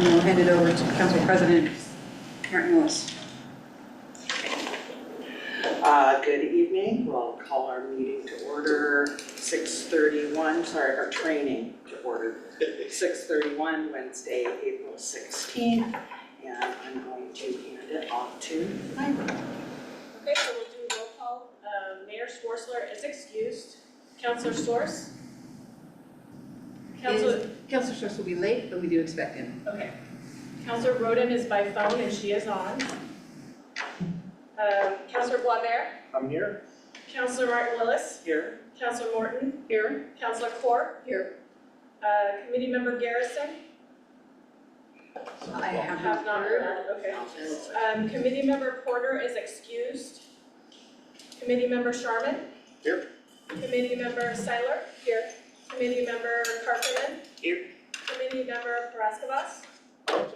And then we'll hand it over to Council President Martin Willis. Good evening. We'll call our meeting to order 6:31, our training to order 6:31, Wednesday, April 16th. And I'm going to hand it off to Myra. Okay, so we'll do roll call. Mayor Schwarzler is excused. Councilor Source? Councilor Source will be late, but we do expect him. Okay. Councilor Roden is by phone and she is on. Councilor Boisvert? I'm here. Councilor Martin Willis? Here. Councilor Morton? Here. Councilor Core? Here. Committee member Garrison? I have Have not heard. Okay. Committee member Porter is excused. Committee member Sharman? Here. Committee member Seiler? Here. Committee member Carpenan? Here. Committee member Paraskevas? And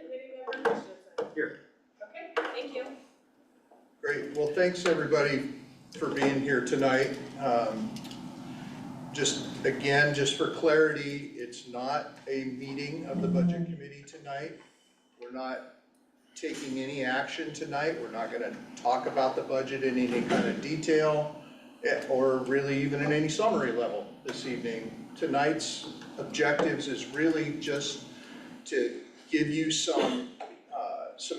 committee member Christensen? Here. Okay, thank you. Great, well, thanks everybody for being here tonight. Just for clarity, it's not a meeting of the Budget Committee tonight. We're not taking any action tonight. We're not gonna talk about the budget in any kind of detail or really even in any summary level this evening. Tonight's objectives is really just to give you some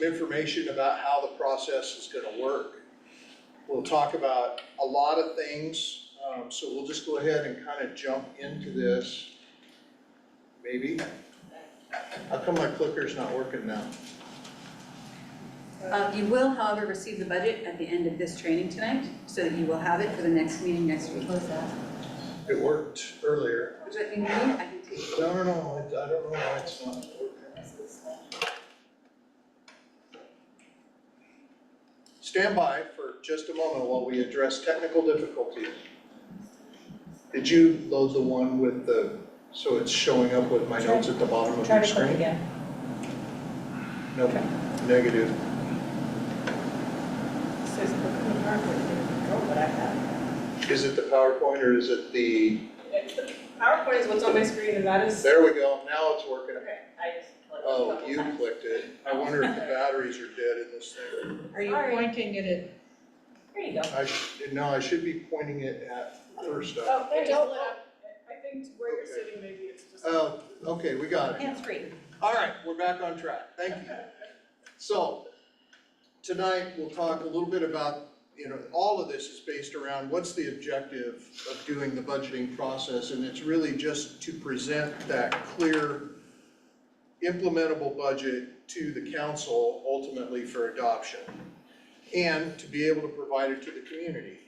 information about how the process is gonna work. We'll talk about a lot of things, so we'll just go ahead and kind of jump into this. Maybe. How come my clicker's not working now? You will, however, receive the budget at the end of this training tonight, so that you will have it for the next meeting next week. What's that? It worked earlier. Is that you need? I can take it. No, I don't know why it's not working. Stand by for just a moment while we address technical difficulties. Did you load the one with so it's showing up with my notes at the bottom of your screen? Try to click again. Nope, negative. It says click on the PowerPoint, didn't control what I have. Is it the PowerPoint or is it the, The PowerPoint is what's on my screen and that is. there we go, now it's working. Okay, I just clicked a Oh, couple you times. clicked it. I wonder if the batteries are dead in this thing. Are you Sorry. pointing it at? There you go. I should be pointing it at first up. Oh, there you go. I think where you're sitting, maybe it's just. Oh, okay, we got it. Hands free. All right, we're back on track. Thank you. So, tonight we'll talk a little bit about, all of this is based around what's the objective of doing the budgeting process, and it's really just to present that clear, implementable budget to the council ultimately for adoption, and to be able to provide it to the community.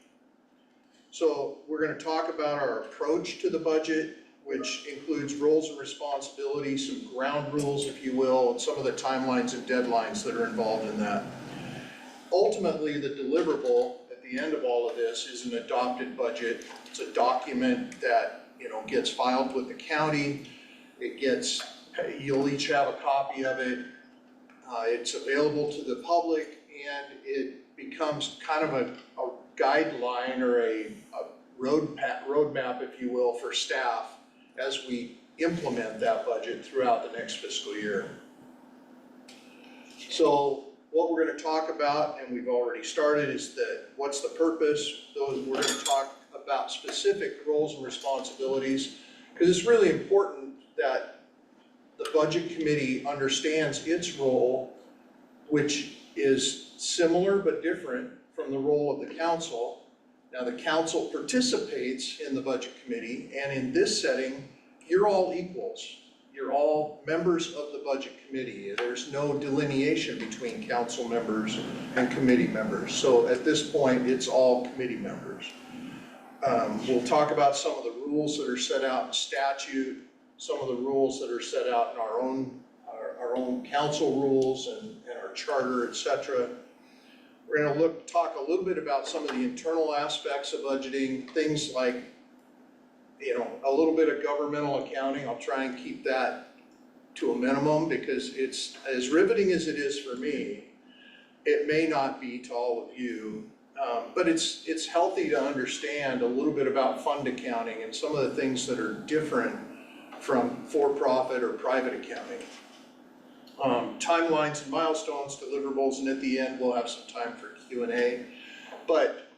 So we're gonna talk about our approach to the budget, which includes roles and responsibilities, some ground rules, if you will, and some of the timelines and deadlines that are involved in that. Ultimately, the deliverable at the end of all of this is an adopted budget. It's a document that, gets filed with the county. You'll each have a copy of it. It's available to the public, and it becomes kind of a guideline or a roadmap, if you will, for staff as we implement that budget throughout the next fiscal year. So what we're going to talk about, and we've already started, is what's the purpose. We're going to talk about specific roles and responsibilities, because it's really important that the budget committee understands its role, which is similar but different from the role of the council. Now, the council participates in the budget committee, and in this setting, you're all equals. You're all members of the budget committee. There's no delineation between council members and committee members. So at this point, it's all committee members. We'll talk about some of the rules that are set out in statute, some of the rules that are set out in our own council rules and our charter, etc. We're going to talk a little bit about some of the internal aspects of budgeting, things like, a little bit of governmental accounting. I'll try and keep that to a minimum because it's as riveting as it is for me. It may not be to all of you, but it's healthy to understand a little bit about fund accounting and some of the things that are different from for-profit or private accounting. Timelines and milestones, deliverables, and at the end, we'll have some time for Q&A. But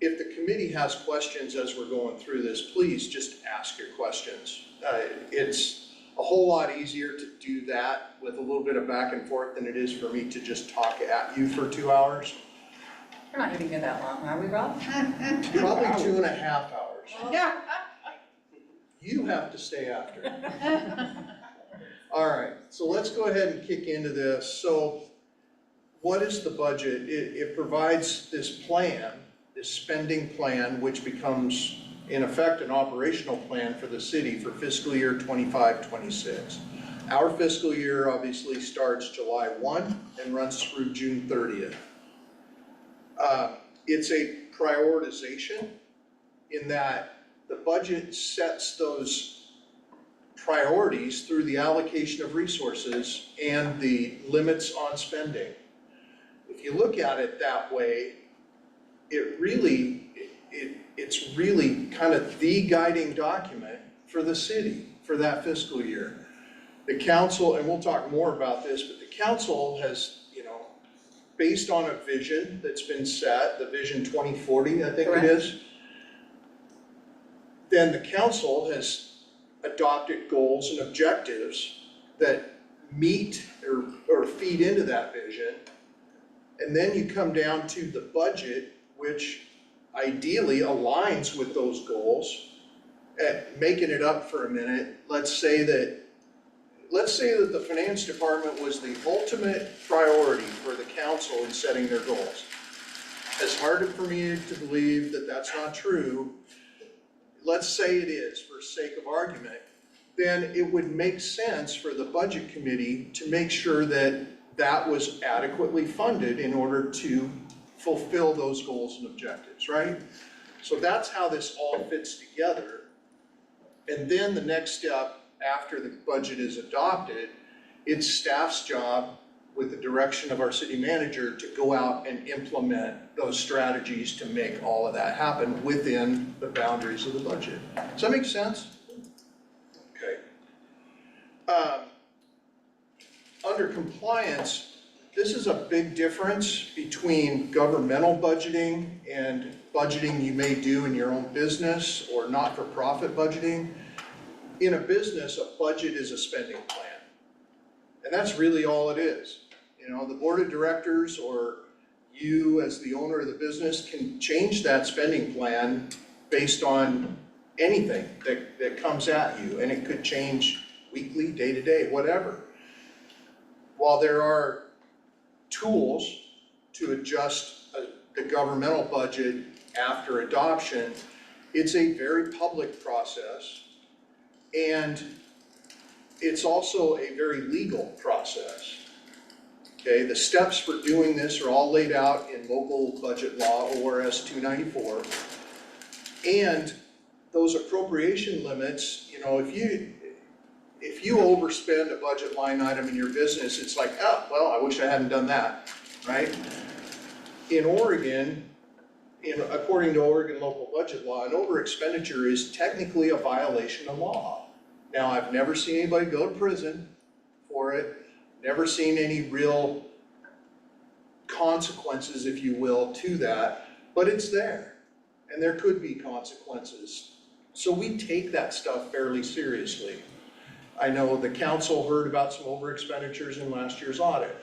if the committee has questions as we're going through this, please just ask your questions. It's a whole lot easier to do that with a little bit of back and forth than it is for me to just talk at you for 2 hours. We're not gonna go that long, are we, Rob? Probably 2.5 hours. Yeah. You have to stay after. All right, so let's go ahead and kick into this. So what is the budget? It provides this plan, this spending plan, which becomes in effect an operational plan for the city for fiscal year 25-26. Our fiscal year obviously starts July 1 and runs through June 30th. It's a prioritization in that the budget sets those priorities through the allocation of resources and the limits on spending. If you look at it that way, it's really kind of the guiding document for the city for that fiscal year. The council, and we'll talk more about this, but the council has, based on a vision that's been set, the Vision 2040, I think it is, then the council has adopted goals and objectives that meet or feed into that vision. And then you come down to the budget, which ideally aligns with those goals. Making it up for a minute, let's say that the finance department was the ultimate priority for the council in setting their goals. It's hard for me to believe that that's not true. Let's say it is, for sake of argument, then it would make sense for the budget committee to make sure that that was adequately funded in order to fulfill those goals and objectives, right? So that's how this all fits together. And then the next step after the budget is adopted, it's staff's job with the direction of our city manager to go out and implement those strategies to make all of that happen within the boundaries of the budget. Does that make sense? Okay. Under compliance, this is a big difference between governmental budgeting and budgeting you may do in your own business or not-for-profit budgeting. In a business, a budget is a spending plan. And that's really all it is. The board of directors or you as the owner of the business can change that spending plan based on anything that comes at you. And it could change weekly, day to day, whatever. While there are tools to adjust the governmental budget after adoption, it's a very public process. And it's also a very legal process. Okay, the steps for doing this are all laid out in local budget law, ORS 294. And those appropriation limits, if you overspend a budget line item in your business, it's like, oh, well, I wish I hadn't done that, right? In Oregon, according to Oregon local budget law, an overexpenditure is technically a violation of law. Now, I've never seen anybody go to prison for it, never seen any real consequences, if you will, to that, but it's there, and there could be consequences. So we take that stuff fairly seriously. I know the council heard about some over-expenditures in last year's audit.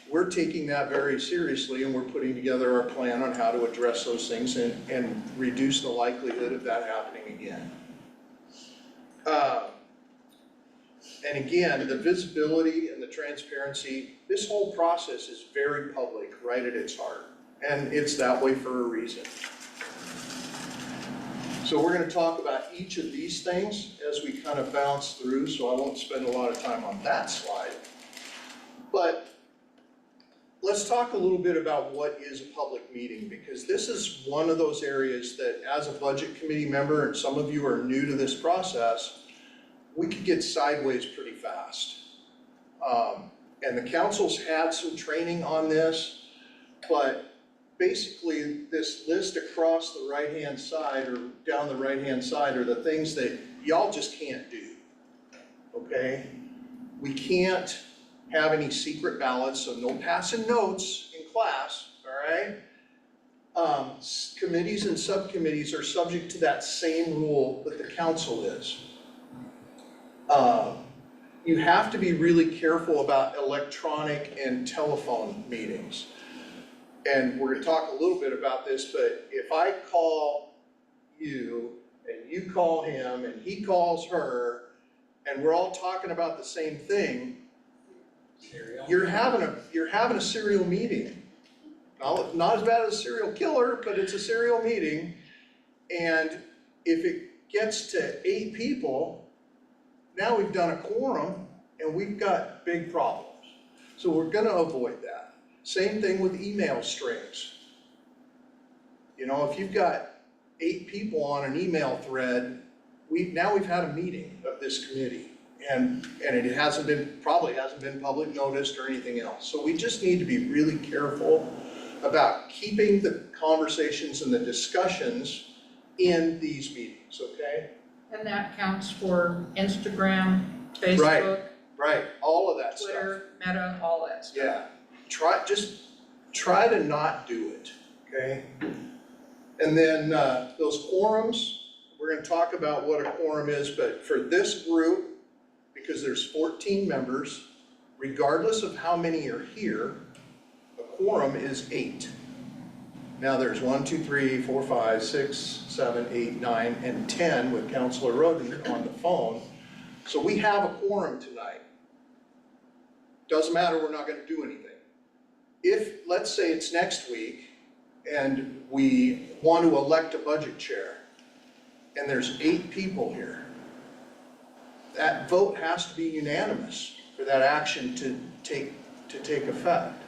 We're taking that very seriously, and we're putting together our plan on how to address those things and reduce the likelihood of that happening again. And again, the visibility and the transparency, this whole process is very public right at its heart. And it's that way for a reason. So we're going to talk about each of these things as we kind of bounce through, so I won't spend a lot of time on that slide. But let's talk a little bit about what is a public meeting, because this is one of those areas that as a budget committee member, and some of you are new to this process, we could get sideways pretty fast. And the council's had some training on this, but basically this list across the right-hand side or down the right-hand side are the things that y'all just can't do. okay? We can't have any secret ballots, so no passing notes in class, all right? Committees and subcommittees are subject to that same rule that the council is. You have to be really careful about electronic and telephone meetings. And we're gonna talk a little bit about this, but if I call you and you call him and he calls her and we're all talking about the same thing, you're having a serial meeting. Not as bad as a serial killer, but it's a serial meeting. And if it gets to 8 people, now we've done a quorum and we've got big problems. So we're gonna avoid that. Same thing with email strings. You know, if you've got 8 people on an email thread, we've had a meeting of this committee. And it probably hasn't been public noticed or anything else. So we just need to be really careful about keeping the conversations and the discussions in these meetings, okay? And that counts for Instagram, Facebook, Right, all of that stuff. Twitter, Meta, all that stuff. Yeah, try to not do it, okay? And then those quorums, we're gonna talk about what a quorum is, but for this group, because there's 14 members, regardless of how many are here, a quorum is 8. Now there's 1, 2, 3, 4, 5, 6, 7, 8, 9, and 10 with Councilor Roden on the phone. So we have a quorum tonight. Doesn't matter, we're not gonna do anything. If, let's say it's next week, and we want to elect a budget chair, and there's 8 people here, that vote has to be unanimous for that action to take effect.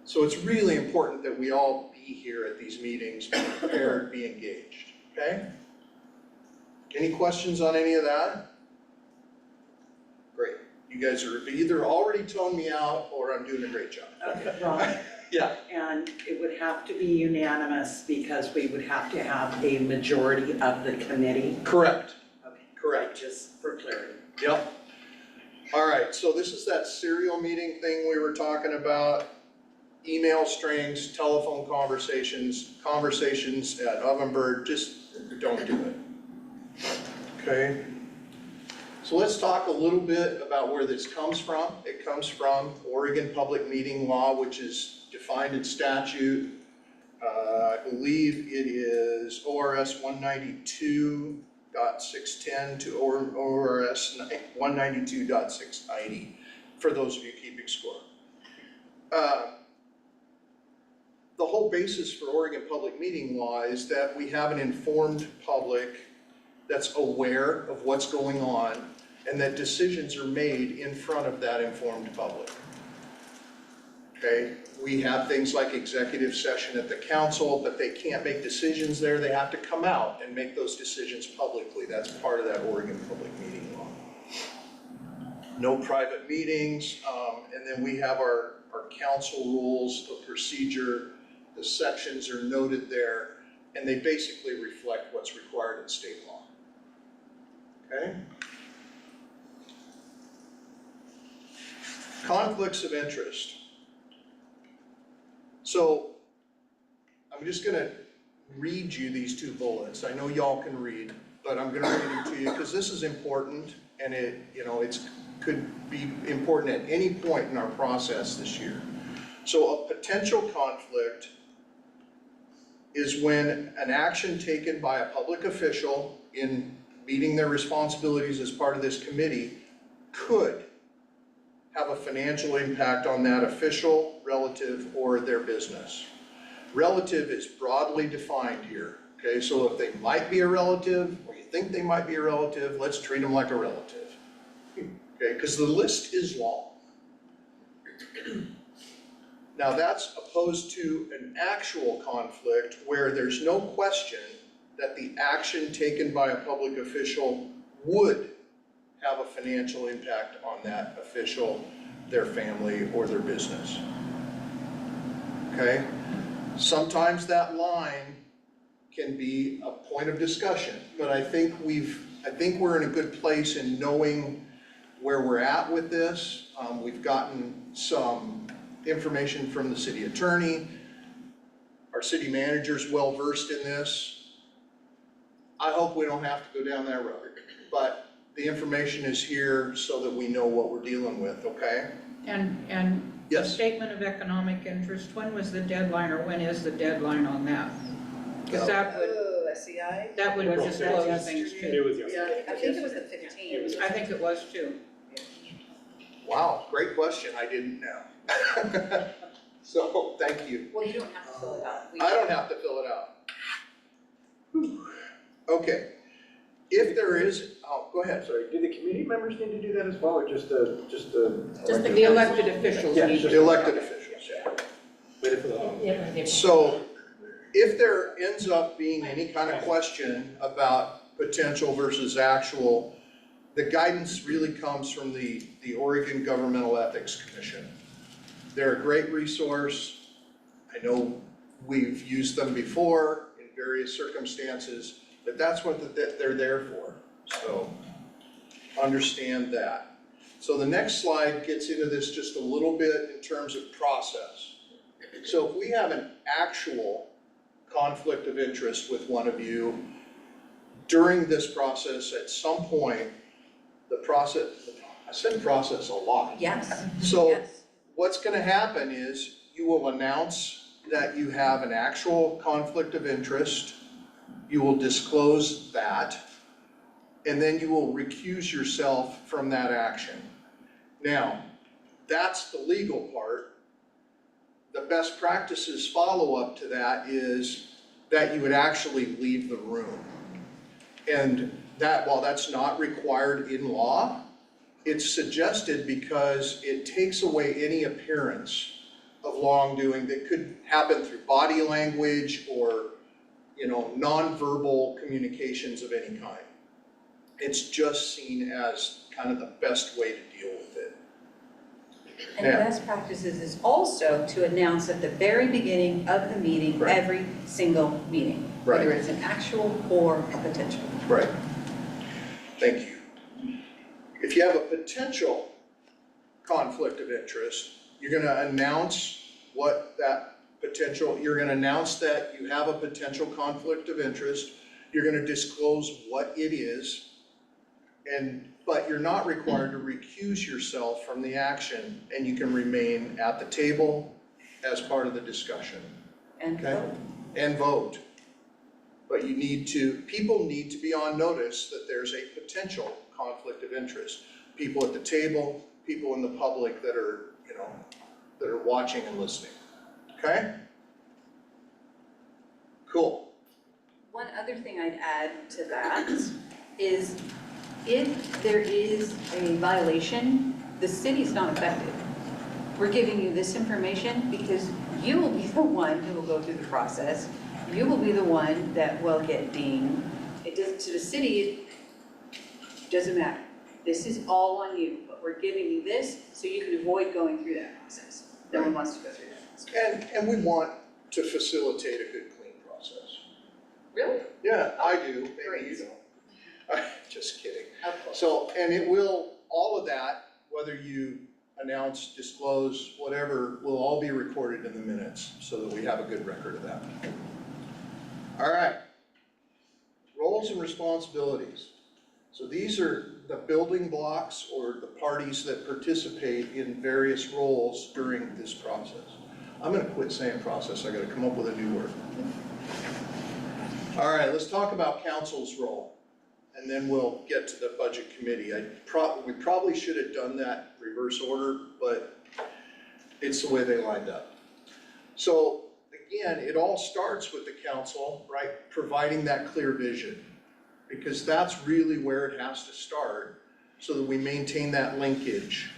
So it's really important that we all be here at these meetings, be prepared, be engaged, okay? Any questions on any of that? Great, you guys are either already toned me out or I'm doing a great job. Okay, Ron, Yeah. and it would have to be unanimous because we would have to have a majority of the committee. Correct, Okay, correct. just for clarity. Yep. All right, so this is that serial meeting thing we were talking about. Email strings, telephone conversations at Ovenbird, just don't do it. Okay? So let's talk a little bit about where this comes from. It comes from Oregon Public Meeting Law, which is defined in statute. I believe it is ORS 192.610 to ORS 192.690, for those of you keeping score. The whole basis for Oregon Public Meeting Law is that we have an informed public that's aware of what's going on and that decisions are made in front of that informed public. Okay, we have things like executive session at the council, but they can't make decisions there. They have to come out and make those decisions publicly. That's part of that Oregon Public Meeting Law. No private meetings, and then we have our council rules of procedure. The sections are noted there, and they basically reflect what's required in state law. Okay? Conflicts of interest. So, I'm just gonna read you these 2 bullets. I know y'all can read, but I'm gonna read them to you because this is important, and could be important at any point in our process this year. So a potential conflict is when an action taken by a public official in meeting their responsibilities as part of this committee could have a financial impact on that official, relative, or their business. Relative is broadly defined here, okay? So if they might be a relative, or you think they might be a relative, let's treat them like a relative, okay? Because the list is long. Now that's opposed to an actual conflict where there's no question that the action taken by a public official would have a financial impact on that official, their family, or their business. Okay? Sometimes that line can be a point of discussion, but I think we've I think we're in a good place in knowing where we're at with this. We've gotten some information from the city attorney. Our city manager's well versed in this. I hope we don't have to go down that road, but the information is here so that we know what we're dealing with, okay? And the Yes, statement of economic interest, when was the deadline or when is the deadline on that? Because that would SEI? just close things It too. was yesterday. I think it was the 15th. I think it was too. wow, great question, I didn't know. So, thank you. Well, you don't have to fill it out. I don't have to fill it out. Whew. Okay, if there is, oh, go ahead. Sorry, do the committee members need to do that as well, or just the? The elected officials Yeah, need just to. The elected officials, yeah. Wait for the. So if there ends up being any kind of question about potential versus actual, the guidance really comes from the Oregon Governmental Ethics Commission. They're a great resource. I know we've used them before in various circumstances, but that's what they're there for. So understand that. So the next slide gets into this just a little bit in terms of process. So if we have an actual conflict of interest with one of you during this process, at some point, the process, I said process a lot. Yes, So yes. what's gonna happen is you will announce that you have an actual conflict of interest. You will disclose that, and then you will recuse yourself from that action. Now, that's the legal part. The best practices follow-up to that is that you would actually leave the room. And that, while that's not required in law, it's suggested because it takes away any appearance of wrongdoing that could happen through body language or, you know, nonverbal communications of any kind. It's just seen as kind of the best way to deal with it. And Yeah. best practices is also to announce at the very beginning of the meeting, Right. every single meeting. Whether Right. it's an actual or a potential. Right. Thank you. If you have a potential conflict of interest, you're gonna announce what that potential, you're gonna announce that you have a potential conflict of interest. You're gonna disclose what it is. But you're not required to recuse yourself from the action, and you can remain at the table as part of the discussion. And Okay. vote. And vote. But people need to be on notice that there's a potential conflict of interest. People at the table, people in the public that are, that are watching and listening, okay? Cool. One other thing I'd add to that is if there is a violation, the city's not affected. We're giving you this information because you will be the one who will go through the process. You will be the one that will get dinged. It doesn't, to the city, it doesn't matter. This is all on you, but we're giving you this so you can avoid going through that process. No one wants to go through that process. And we want to facilitate a good, clean process. Really? Yeah, I do, maybe Great. you don't. Just kidding. Of course. So, and it will, all of that, whether you announce, disclose, whatever, will all be recorded in the minutes so that we have a good record of that. All right. Roles and responsibilities. So these are the building blocks or the parties that participate in various roles during this process. I'm gonna quit saying process, I gotta come up with a new word. All right, let's talk about council's role. And then we'll get to the budget committee. We probably should have done that reverse order, but it's the way they lined up. So again, it all starts with the council, right? Providing that clear vision, because that's really where it has to start so that we maintain that linkage.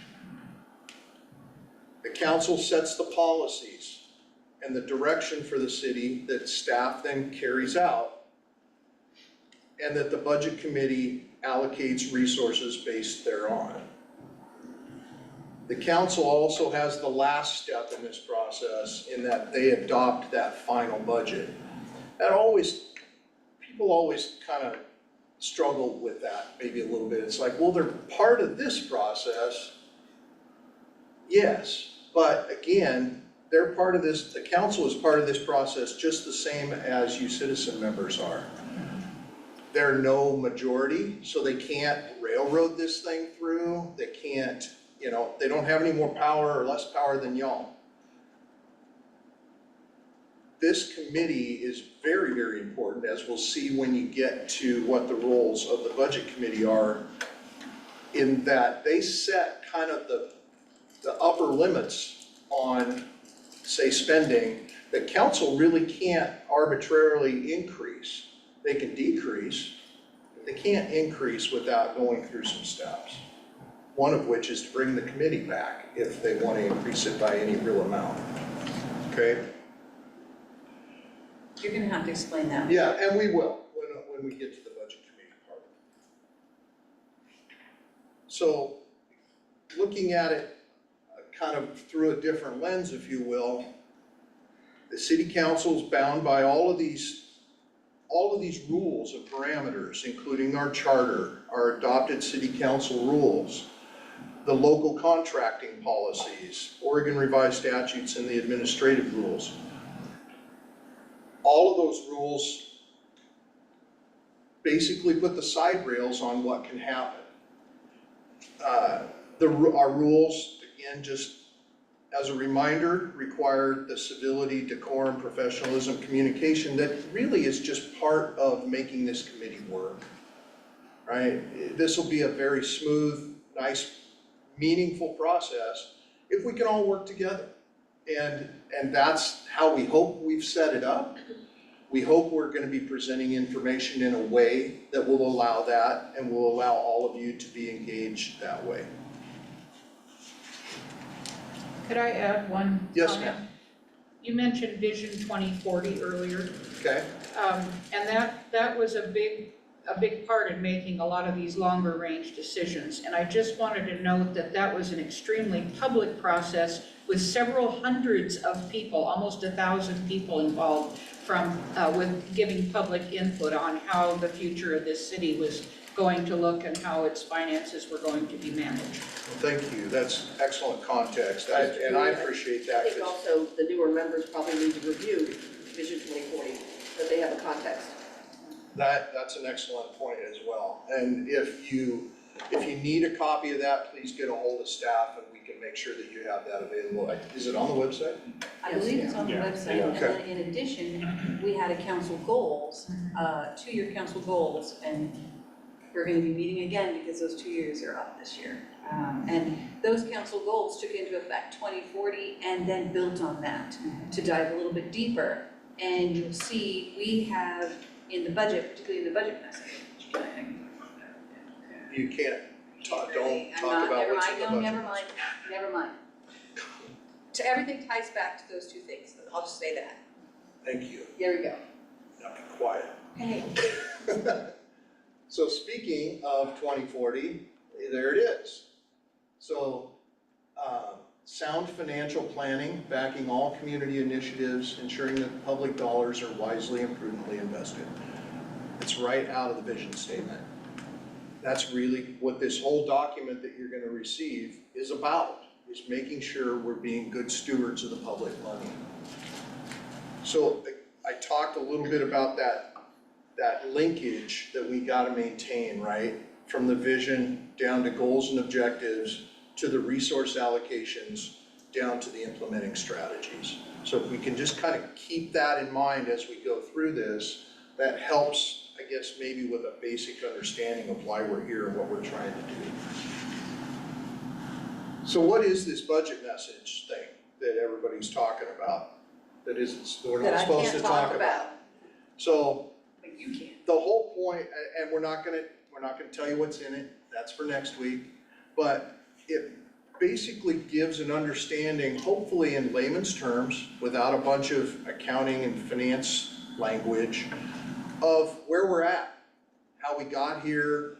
The council sets the policies and the direction for the city that staff then carries out, and that the budget committee allocates resources based thereon. The council also has the last step in this process in that they adopt that final budget. That always, people always kind of struggle with that maybe a little bit. It's like, well, they're part of this process. Yes, but again, they're part of this, the council is part of this process just the same as you citizen members are. They're no majority, so they can't railroad this thing through. They can't, you know, they don't have any more power or less power than y'all. This committee is very, very important, as we'll see when you get to what the roles of the budget committee are, in that they set kind of the upper limits on, say, spending that council really can't arbitrarily increase. They can decrease, but they can't increase without going through some steps. One of which is to bring the committee back if they want to increase it by any real amount, okay? You're gonna have to explain that. Yeah, and we will, when we get to the budget committee part. So, looking at it kind of through a different lens, if you will, the city council is bound by all of these rules and parameters, including our charter, our adopted city council rules, the local contracting policies, Oregon revised statutes, and the administrative rules. All of those rules basically put the side rails on what can happen. Our rules, again, just as a reminder, require the civility, decorum, professionalism, communication that really is just part of making this committee work, right? This will be a very smooth, nice, meaningful process if we can all work together. And that's how we hope we've set it up. We hope we're gonna be presenting information in a way that will allow that and will allow all of you to be engaged that way. Could I add one comment? Yes, ma'am. You mentioned Vision 2040 earlier, Okay? and that was a big part in making a lot of these longer range decisions. And I just wanted to note that that was an extremely public process with several hundreds of people, almost 1,000 people involved with giving public input on how the future of this city was going to look and how its finances were going to be managed. Well, thank you. That's excellent context. And I appreciate I that. think also the newer members probably need to review Vision 2040, so they have a context. That's an excellent point as well. And if you need a copy of that, please get a hold of staff and we can make sure that you have that available. Is it on the website? I believe it's on the website, and Okay. then in addition, we had a council goals, 2-year council goals, and we're gonna be meeting again because those 2 years are up this year. And those council goals took into effect 2040 and then built on that to dive a little bit deeper. And you'll see, we have in the budget, particularly in the budget message. You can't talk, don't I'm talk not, about never what's in mind, the no, budget. never mind. So everything ties back to those two things, I'll just say that. Thank you. There we go. Now be quiet. Hey. So speaking of 2040, there it is. So, sound financial planning, backing all community initiatives, ensuring that public dollars are wisely and prudently invested. It's right out of the vision statement. That's really what this whole document that you're gonna receive is about, is making sure we're being good stewards of the public money. So I talked a little bit about that linkage that we gotta maintain, right? From the vision down to goals and objectives, to the resource allocations, down to the implementing strategies. So if we can just kind of keep that in mind as we go through this, that helps, I guess, maybe with a basic understanding of why we're here and what we're trying to do. So what is this budget message thing that everybody's talking about? That we're not supposed to talk about? So But you can't. the whole point, and we're not gonna tell you what's in it, that's for next week, but it basically gives an understanding, hopefully in layman's terms, without a bunch of accounting and finance language, of where we're at, how we got here,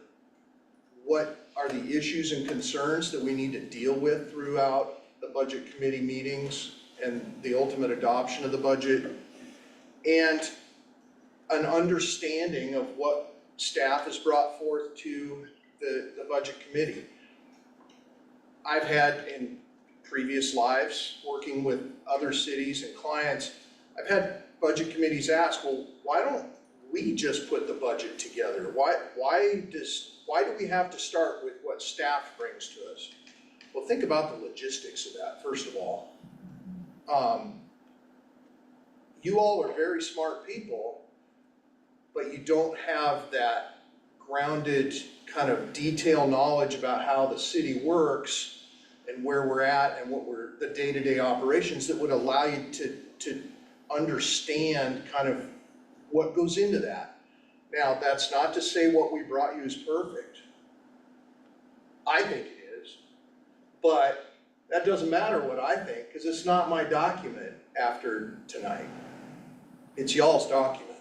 what are the issues and concerns that we need to deal with throughout the budget committee meetings and the ultimate adoption of the budget, and an understanding of what staff has brought forth to the budget committee. I've had in previous lives, working with other cities and clients, I've had budget committees ask, well, why don't we just put the budget together? Why do we have to start with what staff brings to us? Well, think about the logistics of that, first of all. You all are very smart people, but you don't have that grounded kind of detailed knowledge about how the city works and where we're at and what we're, the day-to-day operations that would allow you to understand kind of what goes into that. Now, that's not to say what we brought you is perfect. I think it is, but that doesn't matter what I think, because it's not my document after tonight. It's y'all's document.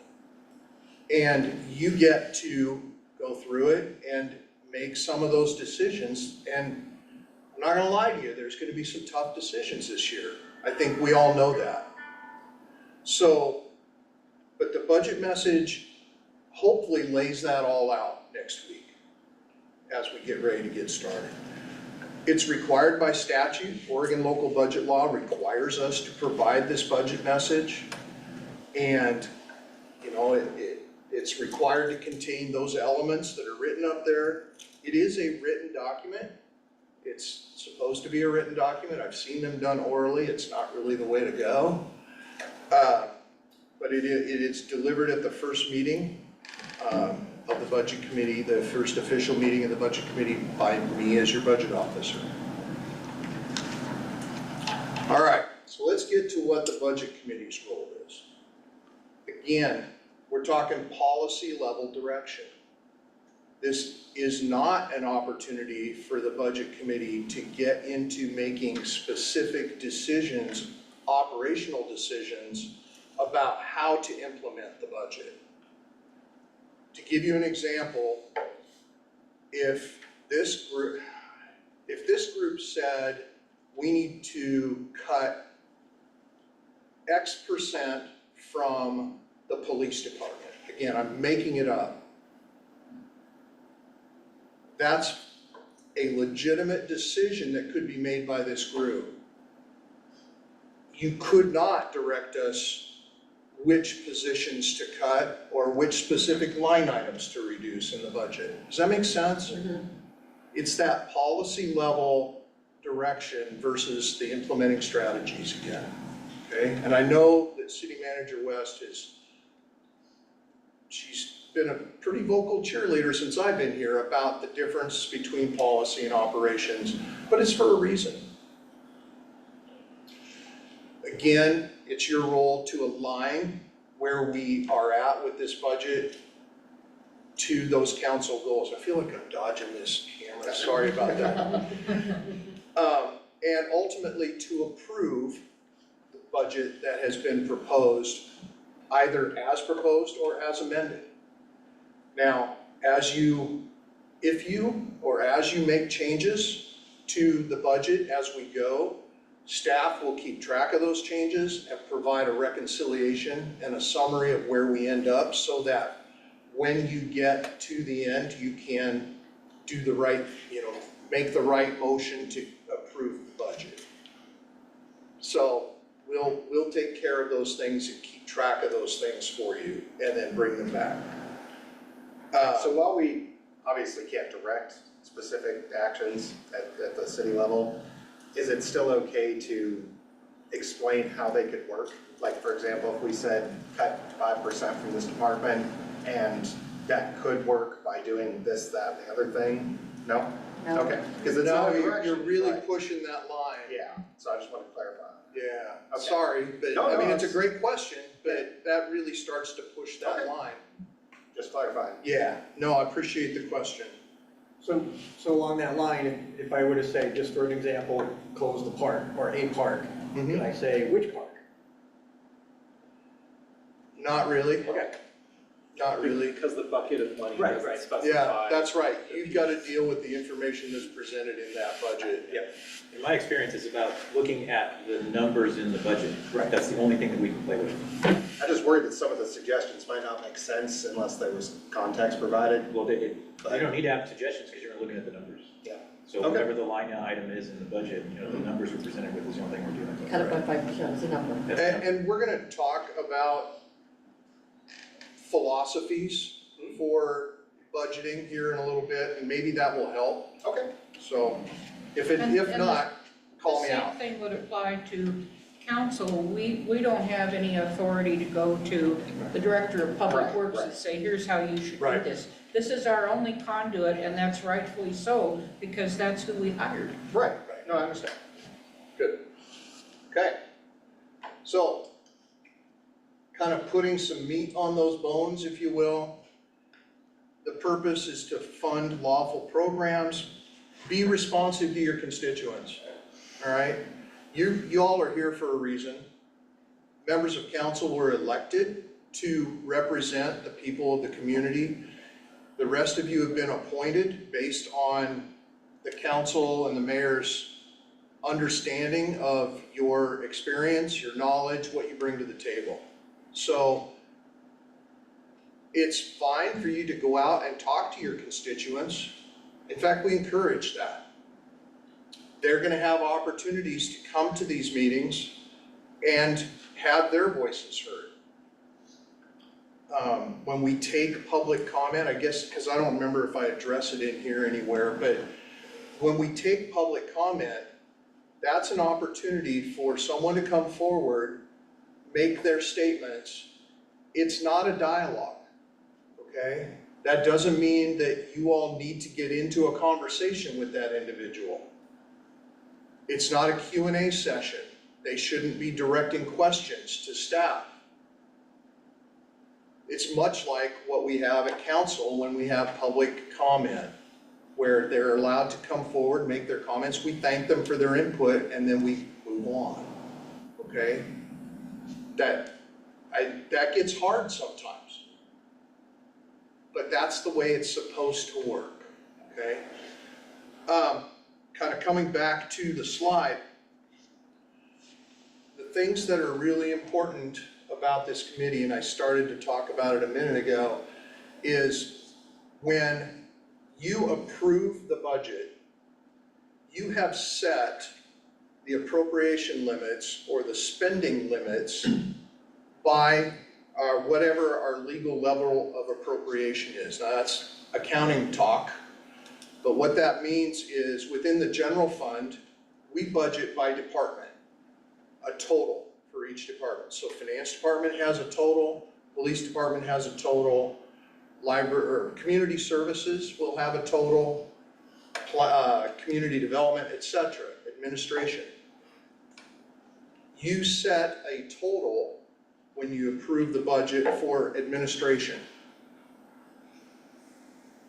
And you get to go through it and make some of those decisions. And I'm not gonna lie to you, there's gonna be some tough decisions this year. I think we all know that. So, but the budget message hopefully lays that all out next week as we get ready to get started. It's required by statute. Oregon local budget law requires us to provide this budget message. And, you know, it's required to contain those elements that are written up there. It is a written document. It's supposed to be a written document. I've seen them done orally. It's not really the way to go. But it is delivered at the first meeting of the budget committee, the first official meeting of the budget committee by me as your budget officer. All right, so let's get to what the budget committee's role is. Again, we're talking policy level direction. This is not an opportunity for the budget committee to get into making specific decisions, operational decisions about how to implement the budget. To give you an example, if this group said we need to cut X percent from the police department, again, I'm making it up. That's a legitimate decision that could be made by this group. You could not direct us which positions to cut or which specific line items to reduce in the budget. Does that make sense? Mm-hmm. It's that policy level direction versus the implementing strategies again, okay? And I know that City Manager West she's been a pretty vocal cheerleader since I've been here about the difference between policy and operations, but it's for a reason. Again, it's your role to align where we are at with this budget to those council goals. I feel like I'm dodging this camera, sorry about that. And ultimately to approve the budget that has been proposed, either as proposed or as amended. Now, if you make changes to the budget as we go, staff will keep track of those changes and provide a reconciliation and a summary of where we end up so that when you get to the end, you can do the right, make the right motion to approve the budget. So we'll take care of those things and keep track of those things for you and then bring them back. So while we obviously can't direct specific actions at the city level, is it still okay to explain how they could work? Like, for example, if we said cut 5% from this department and that could work by doing this, that, and the other thing? No? No. Okay, because it's not a No, direction, you're really right? pushing that line. Yeah, so I just want to clarify. Yeah, Okay. sorry, but No, I mean, no, it's a it's- great question, but that really starts to push that Okay. line. Just clarifying. Yeah, no, I appreciate the question. So along that line, if I were to say, just for an example, close the park or a park, can I say which park? Not really, Okay. not really. Because the bucket of money Right, doesn't right. specify. Yeah, that's right. You've got to deal with the information that's presented in that budget. Yeah. In my experience, it's about looking at the numbers in the budget. Right. That's the only thing that we can play with. I just worried that some of the suggestions might not make sense unless there was context provided. Well, they don't need to have suggestions because you're looking at the numbers. Yeah. So Okay. whatever the line item is in the budget, the numbers we're presented with is the only thing we're dealing with. Cut it by 5% is a number. That's And we're gonna talk about philosophies for budgeting here in a little bit, and maybe that will help. Okay. So if And not, call me The out. same thing would apply to council. We don't have any authority to go to the director of public Right, works right. and say, here's how you should do Right. this. This is our only conduit, and that's rightfully so, because that's who we hired. Right, no, I understand. Good. Okay. So, kind of putting some meat on those bones, if you will. The purpose is to fund lawful programs. Be responsive to your constituents, all right? You all are here for a reason. Members of council were elected to represent the people of the community. The rest of you have been appointed based on the council and the mayor's understanding of your experience, your knowledge, what you bring to the table. So it's fine for you to go out and talk to your constituents. In fact, we encourage that. They're gonna have opportunities to come to these meetings and have their voices heard. When we take public comment, I guess, because I don't remember if I address it in here anywhere, but when we take public comment, that's an opportunity for someone to come forward, make their statements. It's not a dialogue, okay? That doesn't mean that you all need to get into a conversation with that individual. It's not a Q&A session. They shouldn't be directing questions to staff. It's much like what we have at council when we have public comment, where they're allowed to come forward, make their comments, we thank them for their input, and then we move on, okay? That gets hard sometimes, but that's the way it's supposed to work, okay? Kind of coming back to the slide, the things that are really important about this committee, and I started to talk about it a minute ago, is when you approve the budget, you have set the appropriation limits or the spending limits by whatever our legal level of appropriation is. Now that's accounting talk, but what that means is within the general fund, we budget by department, a total for each department. So finance department has a total, police department has a total, library or community services will have a total, community development, etc., administration. You set a total when you approve the budget for administration.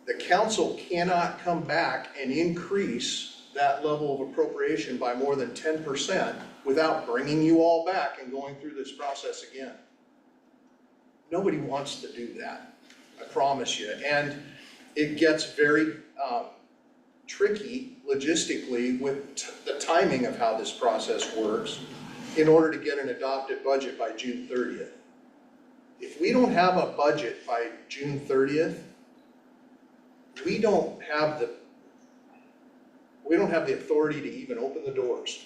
The council cannot come back and increase that level of appropriation by more than 10% without bringing you all back and going through this process again. Nobody wants to do that, I promise you. And it gets very tricky logistically with the timing of how this process works in order to get an adopted budget by June 30th. If we don't have a budget by June 30th, we don't have the authority to even open the doors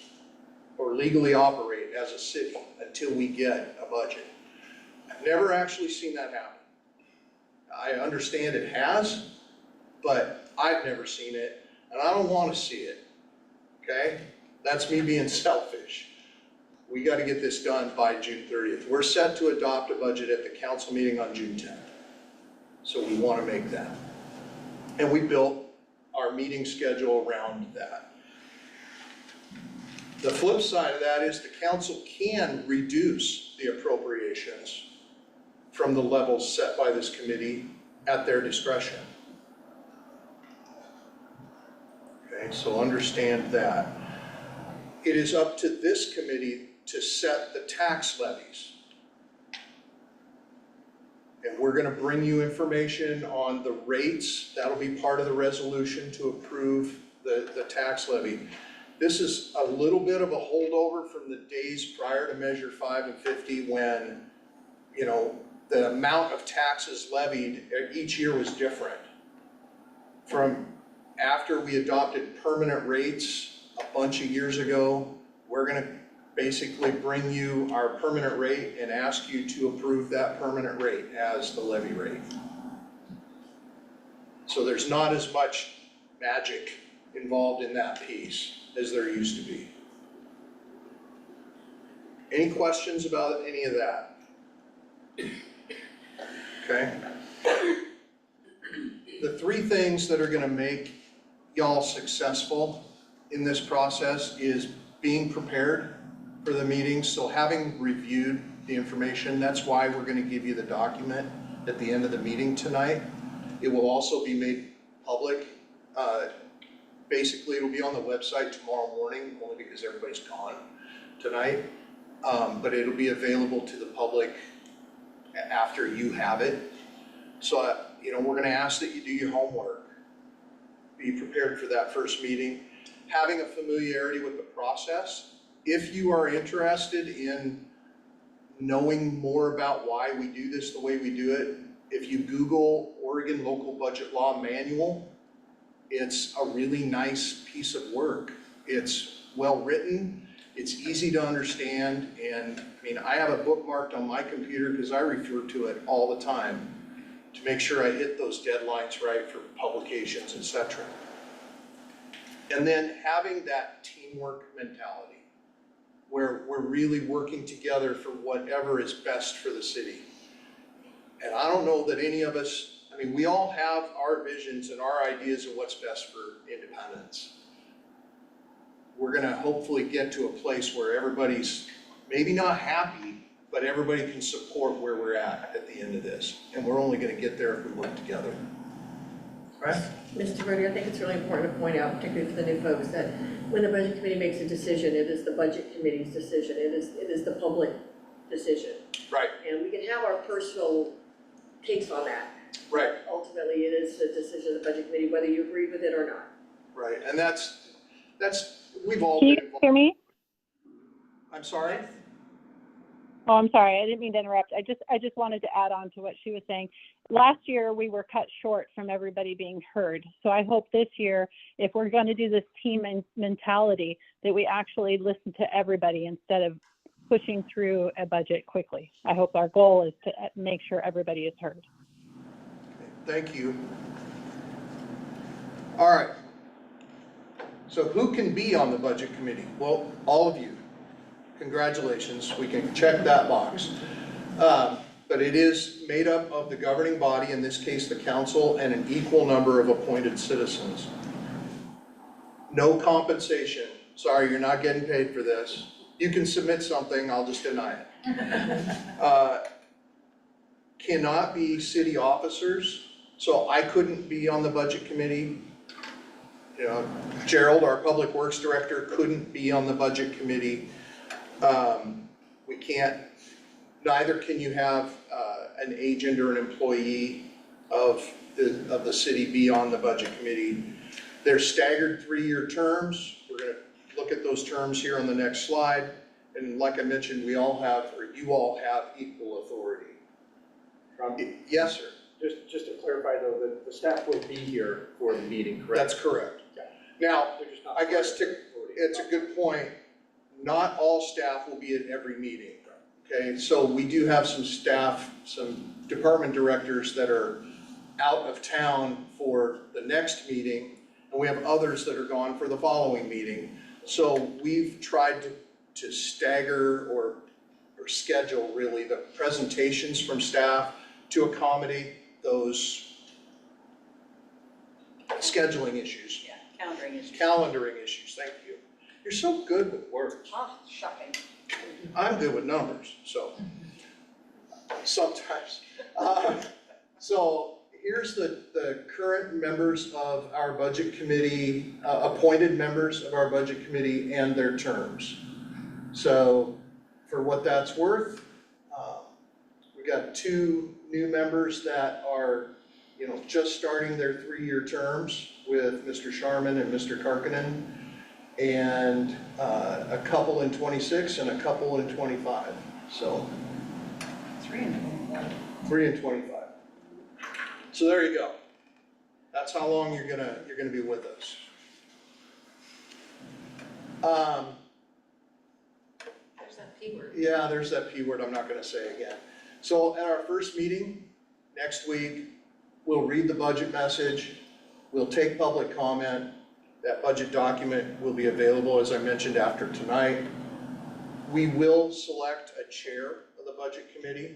or legally operate as a city until we get a budget. I've never actually seen that happen. I understand it has, but I've never seen it, and I don't want to see it, okay? That's me being selfish. We got to get this done by June 30th. We're set to adopt a budget at the council meeting on June 10th. So we want to make that. And we built our meeting schedule around that. The flip side of that is the council can reduce the appropriations from the levels set by this committee at their discretion. Okay, so understand that. It is up to this committee to set the tax levies. And we're gonna bring you information on the rates. That'll be part of the resolution to approve the tax levy. This is a little bit of a holdover from the days prior to Measure 5 and 50 when you know, the amount of taxes levied each year was different. From after we adopted permanent rates a bunch of years ago, we're gonna basically bring you our permanent rate and ask you to approve that permanent rate as the levy rate. So there's not as much magic involved in that piece as there used to be. Any questions about any of that? Okay. The three things that are gonna make y'all successful in this process is being prepared for the meetings. So having reviewed the information, that's why we're gonna give you the document at the end of the meeting tonight. It will also be made public. Basically, it'll be on the website tomorrow morning, only because everybody's gone tonight. But it'll be available to the public after you have it. So, you know, we're gonna ask that you do your homework. Be prepared for that first meeting. Having a familiarity with the process. If you are interested in knowing more about why we do this the way we do it, if you Google Oregon Local Budget Law Manual, it's a really nice piece of work. It's well written, it's easy to understand, and I mean, I have it bookmarked on my computer because I refer to it all the time to make sure I hit those deadlines right for publications, etc. And then having that teamwork mentality where we're really working together for whatever is best for the city. And I don't know that any of us, I mean, we all have our visions and our ideas of what's best for Independence. We're gonna hopefully get to a place where everybody's maybe not happy, but everybody can support where we're at the end of this. And we're only gonna get there if we work together. Right? Mr. Berger, I think it's really important to point out, particularly for the new folks, that when the budget committee makes a decision, it is the budget committee's decision, it is the public decision. Right, And we can have our personal takes on that. right, Ultimately, it is the decision of the budget committee, whether you agree with it or not. right. And that's, we've all Can been you involved. hear me? I'm sorry? Oh, I'm sorry. I didn't mean to interrupt. I just wanted to add on to what she was saying. Last year, we were cut short from everybody being heard. So I hope this year, if we're going to do this team mentality, that we actually listen to everybody instead of pushing through a budget quickly. I hope our goal is to make sure everybody is heard. Thank you. All right. So who can be on the budget committee? Well, all of you. Congratulations, we can check that box. But it is made up of the governing body, in this case the council, and an equal number of appointed citizens. No compensation. Sorry, you're not getting paid for this. You can submit something, I'll just deny it. Cannot be city officers, so I couldn't be on the budget committee. You know, Gerald, our public works director, couldn't be on the budget committee. We can't, neither can you have an agent or an employee of the city be on the budget committee. They're staggered 3-year terms. We're gonna look at those terms here on the next slide. And like I mentioned, we all have, or you all have equal authority. Yes, sir. Just to clarify though, the staff will be here for the meeting, correct? That's correct. Okay. Now, They're just not I guess part of the authority. it's a good point. Not all staff will be at every meeting, okay? So we do have some staff, some department directors that are out of town for the next meeting, and we have others that are gone for the following meeting. So we've tried to stagger or schedule really the presentations from staff to accommodate those scheduling issues, Yeah, calendaring issues. calendaring issues, thank you. You're so good with words. Ah, shocking. I'm good with numbers, so sometimes. So here's the current members of our budget committee, appointed members of our budget committee and their terms. So for what that's worth, we got 2 new members that are, you know, just starting their 3-year terms with Mr. Sharman and Mr. Karkinen. And a couple in 26 and a couple in 25, so 3 and 25. 3 and 25. So there you go. That's how long you're gonna be with us. There's that P word. Yeah, there's that P word I'm not gonna say again. So at our first meeting next week, we'll read the budget message, we'll take public comment. That budget document will be available, as I mentioned, after tonight. We will select a chair of the budget committee.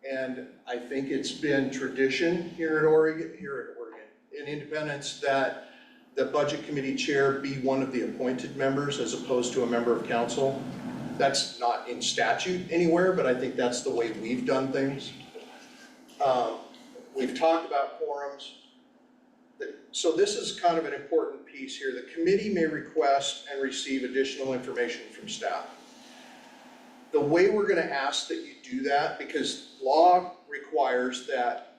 And I think it's been tradition here at Oregon, in Independence, that the budget committee chair be one of the appointed members as opposed to a member of council. That's not in statute anywhere, but I think that's the way we've done things. We've talked about quorums. So this is kind of an important piece here. The committee may request and receive additional information from staff. The way we're gonna ask that you do that, because law requires that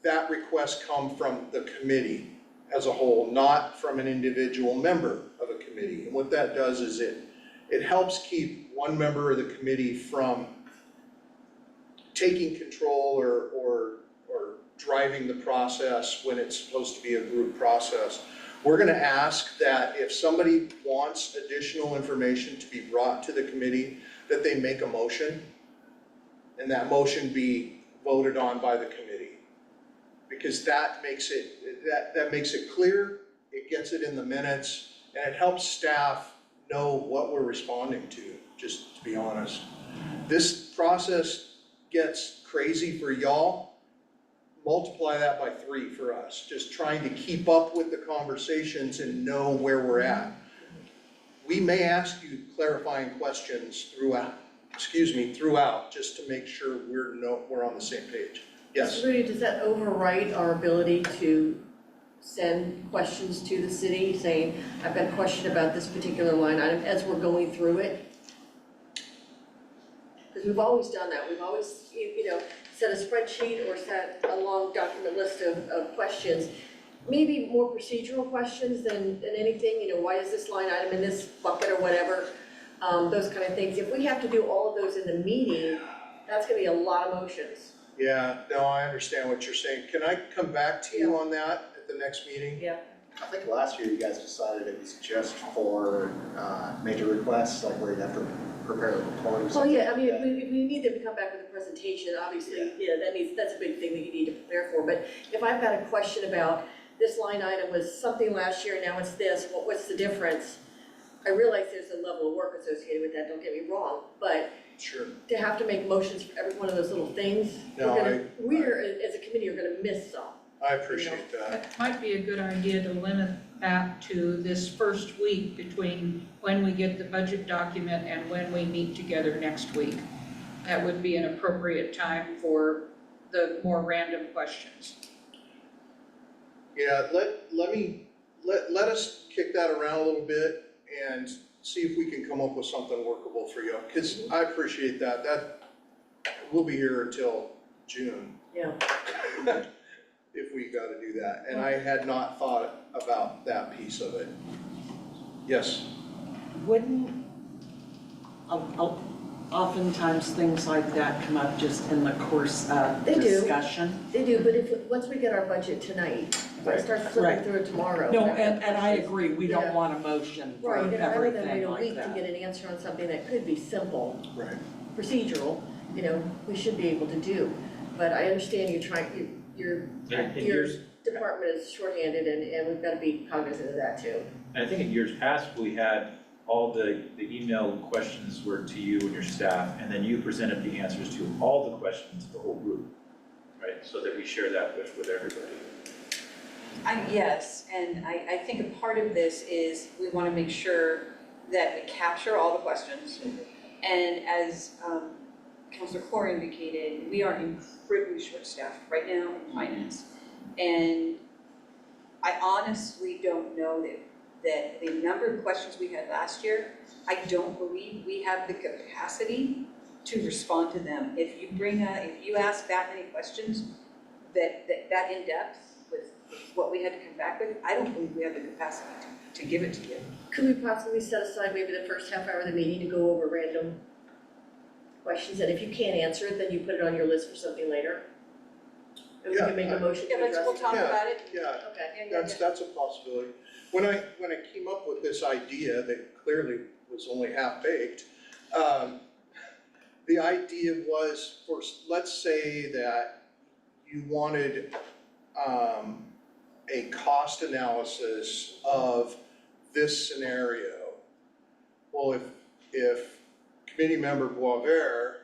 that request come from the committee as a whole, not from an individual member of a committee. And what that does is it helps keep one member of the committee from taking control or driving the process when it's supposed to be a group process. We're gonna ask that if somebody wants additional information to be brought to the committee, that they make a motion, and that motion be voted on by the committee. Because that makes it clear, it gets it in the minutes, and it helps staff know what we're responding to, just to be honest. This process gets crazy for y'all, multiply that by 3 for us, just trying to keep up with the conversations and know where we're at. We may ask you clarifying questions throughout, just to make sure we're on the same page. Yes? Rudy, does that overwrite our ability to send questions to the city saying, I've got a question about this particular line item as we're going through it? Because we've always done that. We've always, set a spreadsheet or set a long document list of questions. Maybe more procedural questions than anything, why is this line item in this bucket or whatever, those kind of things. If we have to do all of those in the meeting, that's gonna be a lot of motions. Yeah, no, I understand what you're saying. Can I come back to you on that at the next meeting? Yeah. I think last year you guys decided it was just for major requests, like where you have to prepare a report or Well, something. yeah, I mean, if we need them to come back with a presentation, obviously, that's a big thing that you need to prepare for. But if I've got a question about this line item was something last year, now it's this, what's the difference? I realize there's a level of work associated with that, don't get me wrong, but Sure. to have to make motions for every one of those little things, No, we're, as a committee, are gonna miss some. I appreciate that. It might be a good idea to limit that to this first week between when we get the budget document and when we meet together next week. That would be an appropriate time for the more random questions. Yeah, let us kick that around a little bit and see if we can come up with something workable for you, because I appreciate that. We'll be here until June. Yeah. If we gotta do that, and I had not thought about that piece of it. Yes? Wouldn't, oftentimes things like that come up just in the course of They do. discussion? They do, but once we get our budget tonight, if I start flipping Right. through it tomorrow. No, and I agree, we Yeah. don't want a motion for Right, and rather than wait everything a like week to that. get an answer on something that could be simple, Right. procedural, we should be able to do. But I understand you're trying, your department is shorthanded and we've got to be cognizant of that too. And I think in years past, we had all the email questions were to you and your staff, and then you presented the answers to all the questions to the whole group, right? So that we share that with everybody. Yes, and I think a part of this is we want to make sure that we capture all the questions. And as Councilor Clore indicated, we are incredibly short-staffed right now in finance. And I honestly don't know that the number of questions we had last year, I don't believe we have the capacity to respond to them. If you ask that many questions that in-depth with what we had to come back with, I don't believe we have the capacity to give it to you. Could we possibly set aside maybe the first half hour of the meeting to go over random questions, and if you can't answer it, then you put it on your list for something later? And we can make a motion to Yeah, address it? we'll talk Yeah. about it. Yeah, Okay. that's a possibility. When I came up with this idea that clearly was only half-baked, the idea was for, let's say that you wanted, a cost analysis of this scenario. Well, if committee member Boisvert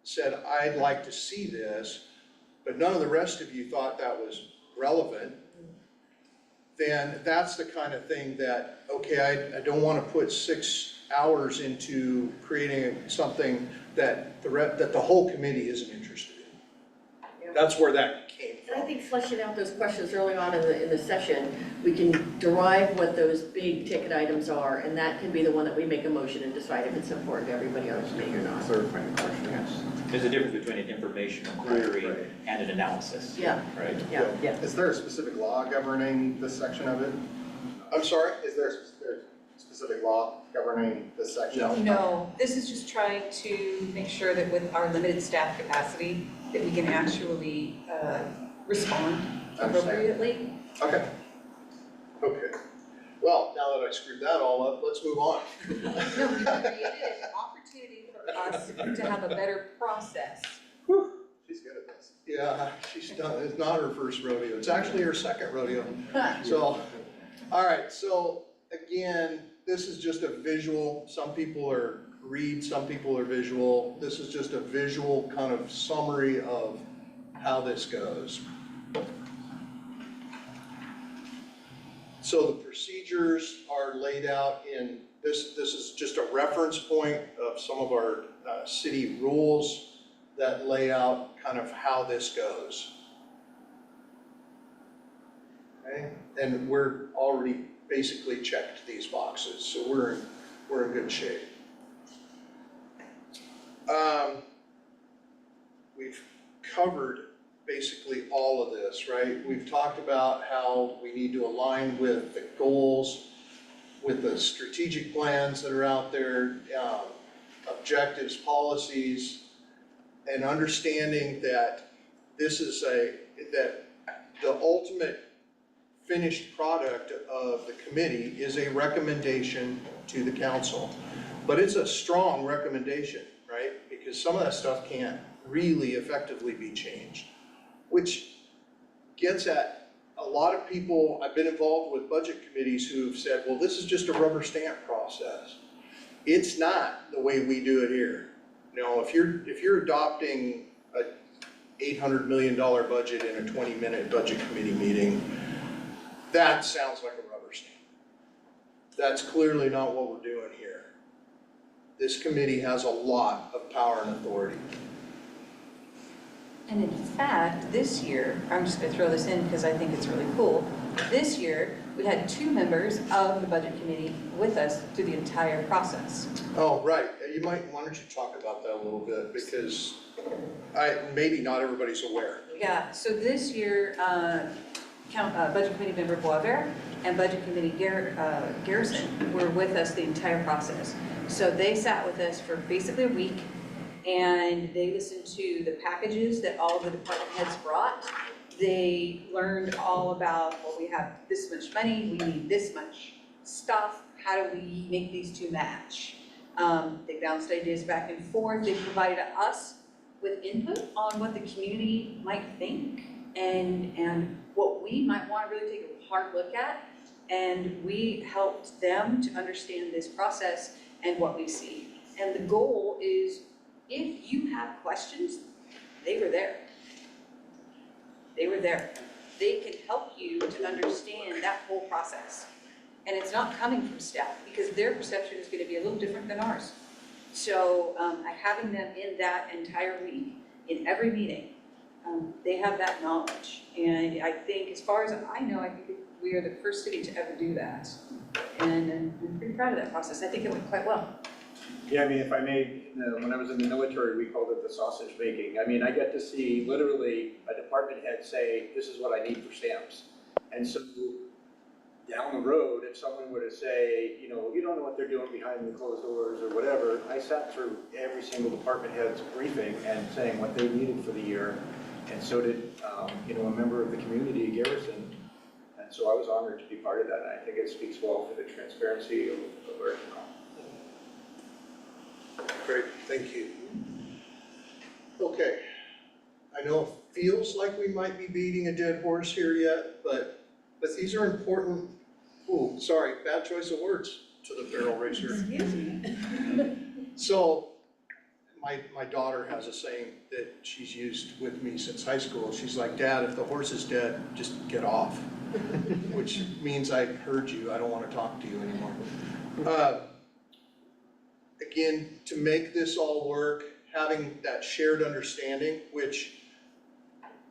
said, I'd like to see this, but none of the rest of you thought that was relevant, then that's the kind of thing that, okay, I don't want to put 6 hours into creating something that the whole committee isn't interested in. That's where that came And I from. think fleshing out those questions early on in the session, we can derive what those big ticket items are, and that can be the one that we make a motion and decide if it's important to everybody on the committee or not. Clarifying the question, yes. There's a difference between an informational query Right. and an analysis. Yeah. Right? Yeah. Is there a specific law governing this section of it? I'm sorry? Is there a specific law governing this section? No. No, this is just trying to make sure that with our limited staff capacity, that we can actually respond appropriately. Okay. Okay. Well, now that I screwed that all up, let's move on. No, we created an opportunity for us to have a better process. She's good at this. Yeah, she's done, it's not her first rodeo, it's actually her second rodeo. So, all right, so again, this is just a visual, some people are read, some people are visual. This is just a visual kind of summary of how this goes. So the procedures are laid out in, this is just a reference point of some of our city rules that lay out kind of how this goes. Okay, and we're already basically checked these boxes, so we're in good shape. We've covered basically all of this, right? We've talked about how we need to align with the goals, with the strategic plans that are out there, objectives, policies, and understanding that this is that the ultimate finished product of the committee is a recommendation to the council. But it's a strong recommendation, right? Because some of that stuff can't really effectively be changed, which gets at a lot of people. I've been involved with budget committees who've said, well, this is just a rubber stamp process. It's not the way we do it here. You know, if you're adopting a $800 million budget in a 20-minute budget committee meeting, that sounds like a rubber stamp. That's clearly not what we're doing here. This committee has a lot of power and authority. And in fact, this year, I'm just gonna throw this in because I think it's really cool. This year, we had 2 members of the budget committee with us through the entire process. Oh, right, why don't you talk about that a little bit, because maybe not everybody's aware. Yeah, so this year, Budget Committee member Boisvert and Budget Committee Garrison were with us the entire process. So they sat with us for basically a week, and they listened to the packages that all the department heads brought. They learned all about, well, we have this much money, we need this much stuff, how do we make these 2 match? They bounced ideas back and forth. They provided us with input on what the community might think and what we might want to really take a hard look at. And we helped them to understand this process and what we see. And the goal is, if you have questions, they were there. They were there. They can help you to understand that whole process. And it's not coming from staff, because their perception is going to be a little different than ours. So having them in that entire week, in every meeting, they have that knowledge. And I think, as far as I know, I think we are the first city to ever do that. And I'm pretty proud of that process. I think it went quite well. Yeah, I mean, if I may, when I was in the military, we called it the sausage making. I mean, I get to see literally a department head say, this is what I need for stamps. And so down the road, if someone were to say, you know, you don't know what they're doing behind the closed doors or whatever, I sat through every single department head's briefing and saying what they needed for the year. And so did, you know, a member of the community, Garrison. And so I was honored to be part of that. And I think it speaks well for the transparency of our town. Great, thank you. Okay, I know it feels like we might be beating a dead horse here yet, but these are important, ooh, sorry, bad choice of words to the barrel racer. Excuse me. So, my daughter has a saying that she's used with me since high school. She's like, Dad, if the horse is dead, just get off. Which means I heard you, I don't want to talk to you anymore. Again, to make this all work, having that shared understanding, which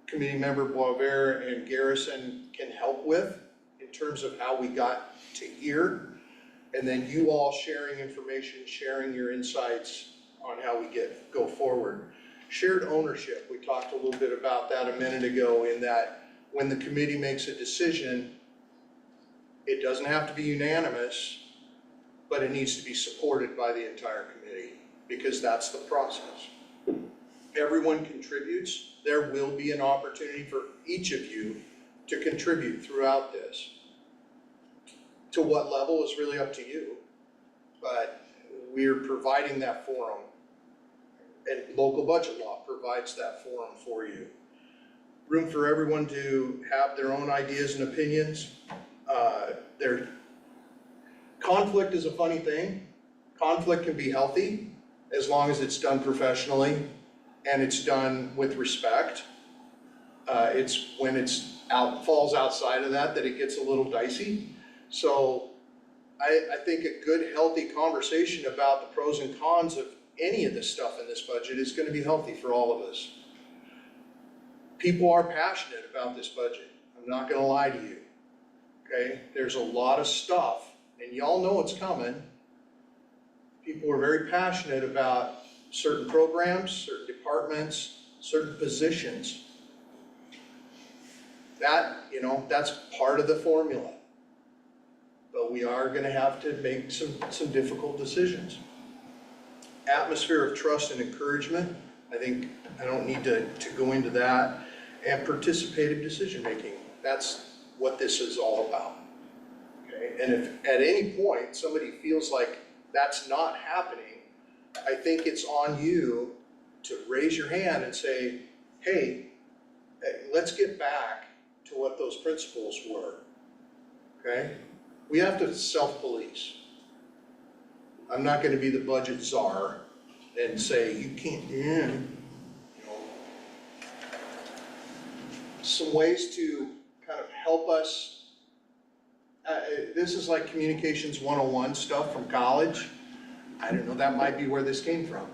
committee member Boisvert and Garrison can help with in terms of how we got to here, and then you all sharing information, sharing your insights on how we go forward. Shared ownership, we talked a little bit about that a minute ago, in that when the committee makes a decision, it doesn't have to be unanimous, but it needs to be supported by the entire committee, because that's the process. Everyone contributes. There will be an opportunity for each of you to contribute throughout this. To what level is really up to you, but we're providing that forum, and local budget law provides that forum for you. Room for everyone to have their own ideas and opinions. Conflict is a funny thing. Conflict can be healthy as long as it's done professionally and it's done with respect. It's when falls outside of that it gets a little dicey. So I think a good, healthy conversation about the pros and cons of any of this stuff in this budget is going to be healthy for all of us. People are passionate about this budget. I'm not going to lie to you. Okay, there's a lot of stuff, and y'all know it's coming. People are very passionate about certain programs, certain departments, certain positions. That, you know, that's part of the formula. But we are gonna have to make some difficult decisions. Atmosphere of trust and encouragement, I think I don't need to go into that. And participative decision-making, that's what this is all about. Okay, and if at any point somebody feels like that's not happening, I think it's on you to raise your hand and say, hey, let's get back to what those principles were, okay? We have to self-police. I'm not gonna be the budget czar and say, you can't, you know. Some ways to kind of help us. This is like communications 101 stuff from college. I don't know, that might be where this came from.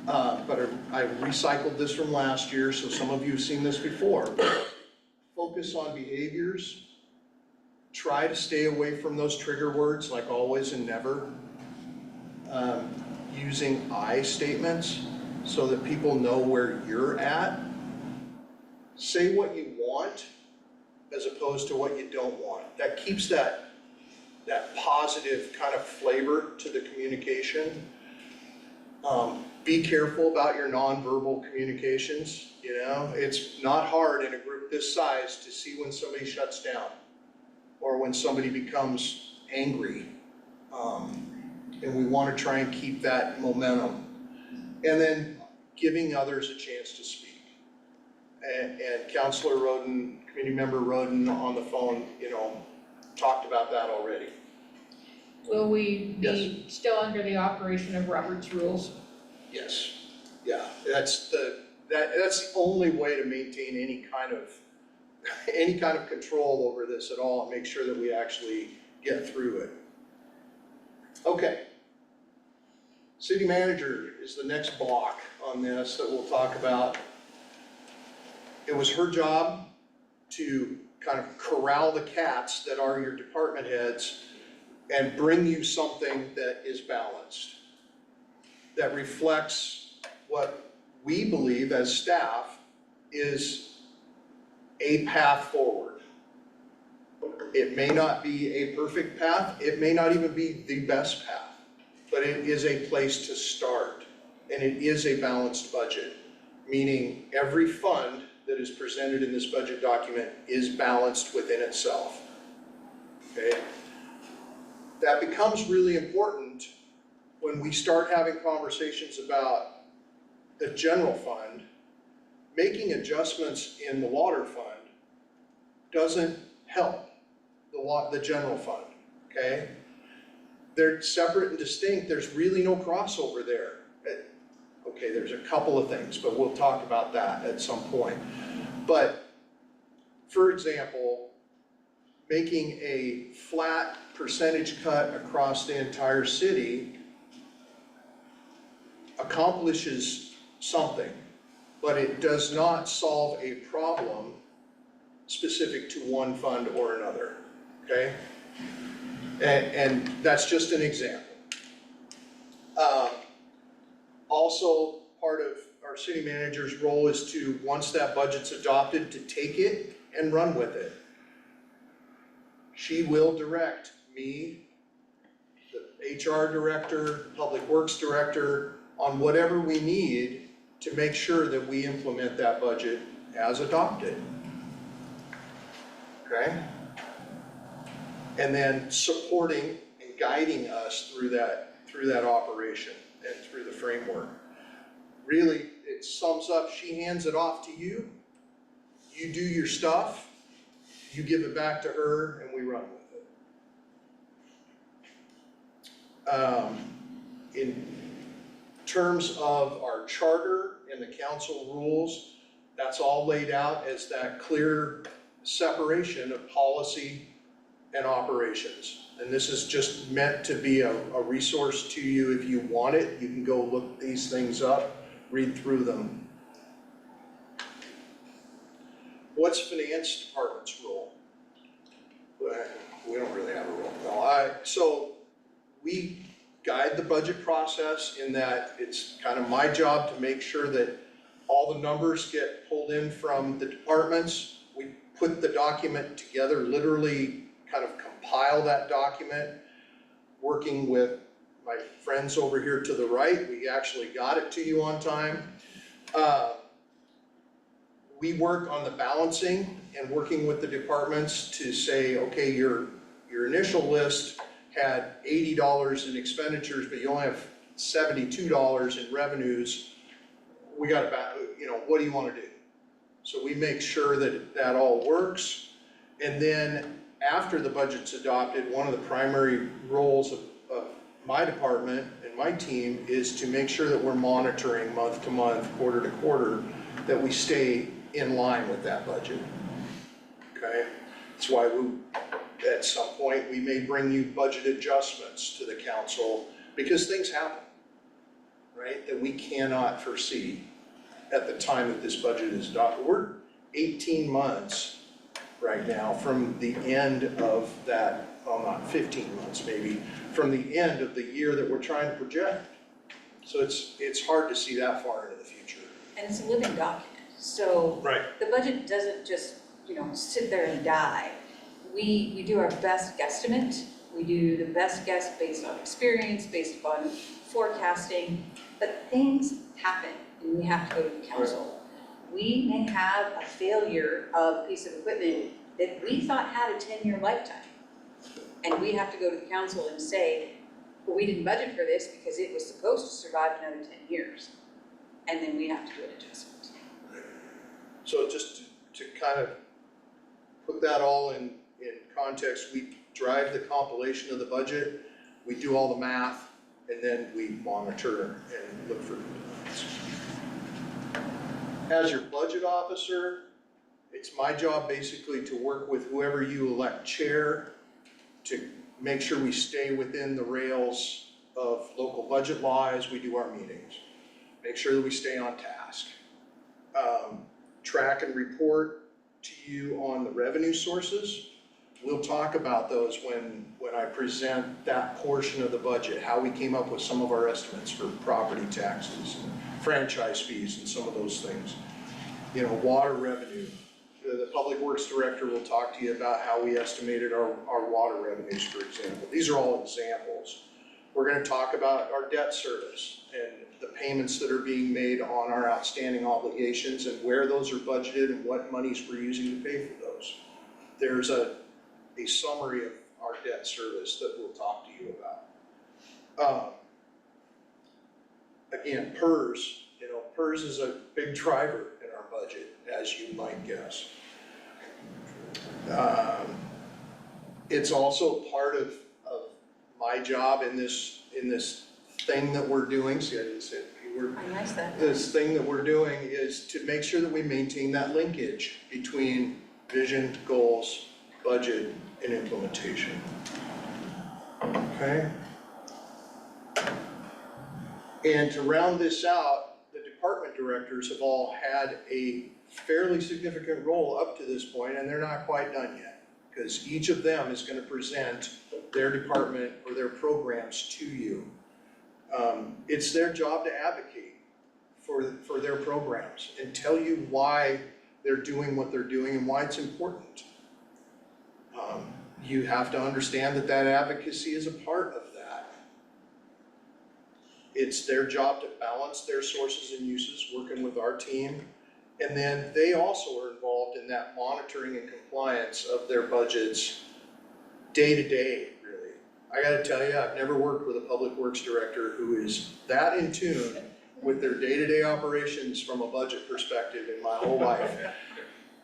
But I recycled this from last year, so some of you have seen this before. Focus on behaviors. Try to stay away from those trigger words like always and never. Using I statements so that people know where you're at. Say what you want as opposed to what you don't want. That keeps that positive kind of flavor to the communication. Be careful about your nonverbal communications. You know, it's not hard in a group this size to see when somebody shuts down or when somebody becomes angry. And we want to try and keep that momentum. And then giving others a chance to speak. And Councilor Roden, Committee Member Roden on the phone, you know, talked about that already. Will we be still under the operation of Robert's rules? Yes, yeah, that's the only way to maintain any kind of control over this at all and make sure that we actually get through it. Okay. City manager is the next block on this that we'll talk about. It was her job to kind of corral the cats that are your department heads and bring you something that is balanced, that reflects what we believe as staff is a path forward. It may not be a perfect path, it may not even be the best path, but it is a place to start. And it is a balanced budget, meaning every fund that is presented in this budget document is balanced within itself. Okay? That becomes really important when we start having conversations about the general fund. Making adjustments in the water fund doesn't help the general fund, okay? They're separate and distinct, there's really no crossover there. Okay, there's a couple of things, but we'll talk about that at some point. But, for example, making a flat percentage cut across the entire city accomplishes something, but it does not solve a problem specific to one fund or another, okay? And that's just an example. Also, part of our city manager's role is to, once that budget's adopted, to take it and run with it. She will direct me, the HR director, public works director, on whatever we need to make sure that we implement that budget as adopted. Okay? And then supporting and guiding us through that operation and through the framework. Really, it sums up, she hands it off to you, you do your stuff, you give it back to her, and we run with it. In terms of our charter and the council rules, that's all laid out as that clear separation of policy and operations. And this is just meant to be a resource to you if you want it. You can go look these things up, read through them. What's finance department's role? We don't really have a role. No, so we guide the budget process in that it's kind of my job to make sure that all the numbers get pulled in from the departments. We put the document together, literally kind of compile that document, working with my friends over here to the right. We actually got it to you on time. We work on the balancing and working with the departments to say, okay, your initial list had $80 in expenditures, but you only have $72 in revenues. We got about, what do you want to do? So we make sure that that all works. And then after the budget's adopted, one of the primary roles of my department and my team is to make sure that we're monitoring month to month, quarter to quarter, that we stay in line with that budget. Okay? That's why at some point, we may bring you budget adjustments to the council because things happen, right? That we cannot foresee at the time that this budget is adopted. We're 18 months right now from the end of that, well, not 15 months maybe, from the end of the year that we're trying to project. So it's hard to see that far into the future. And it's a living document, so Right. the budget doesn't just, sit there and die. We do our best guesstimate, we do the best guess based on experience, based upon forecasting, but things happen and we have to go to the council. We may have a failure of a piece of equipment that we thought had a 10-year lifetime. And we have to go to the council and say, well, we didn't budget for this because it was supposed to survive another 10 years. And then we have to do an adjustment. So just to kind of put that all in context, we drive the compilation of the budget, we do all the math, and then we monitor and look for compliance. As your budget officer, it's my job basically to work with whoever you elect chair to make sure we stay within the rails of local budget law as we do our meetings. Make sure that we stay on task. Track and report to you on the revenue sources. We'll talk about those when I present that portion of the budget, how we came up with some of our estimates for property taxes and franchise fees and some of those things. Water revenue, the Public Works Director will talk to you about how we estimated our water revenues, for example. These are all examples. We're gonna talk about our debt service and the payments that are being made on our outstanding obligations and where those are budgeted and what monies we're using to pay for those. There's a summary of our debt service that we'll talk to you about. Again, PERS, PERS is a big driver in our budget, as you might guess. It's also part of my job in this thing that we're doing. See, I didn't say it. I missed that. This thing that we're doing is to make sure that we maintain that linkage between vision, goals, budget, and implementation. Okay? And to round this out, the department directors have all had a fairly significant role up to this point, and they're not quite done yet. Because each of them is gonna present their department or their programs to you. It's their job to advocate for their programs and tell you why they're doing what they're doing and why it's important. You have to understand that advocacy is a part of that. It's their job to balance their sources and uses, working with our team. And then they also are involved in that monitoring and compliance of their budgets day to day, really. I gotta tell you, I've never worked with a public works director who is that in tune with their day-to-day operations from a budget perspective in my whole life.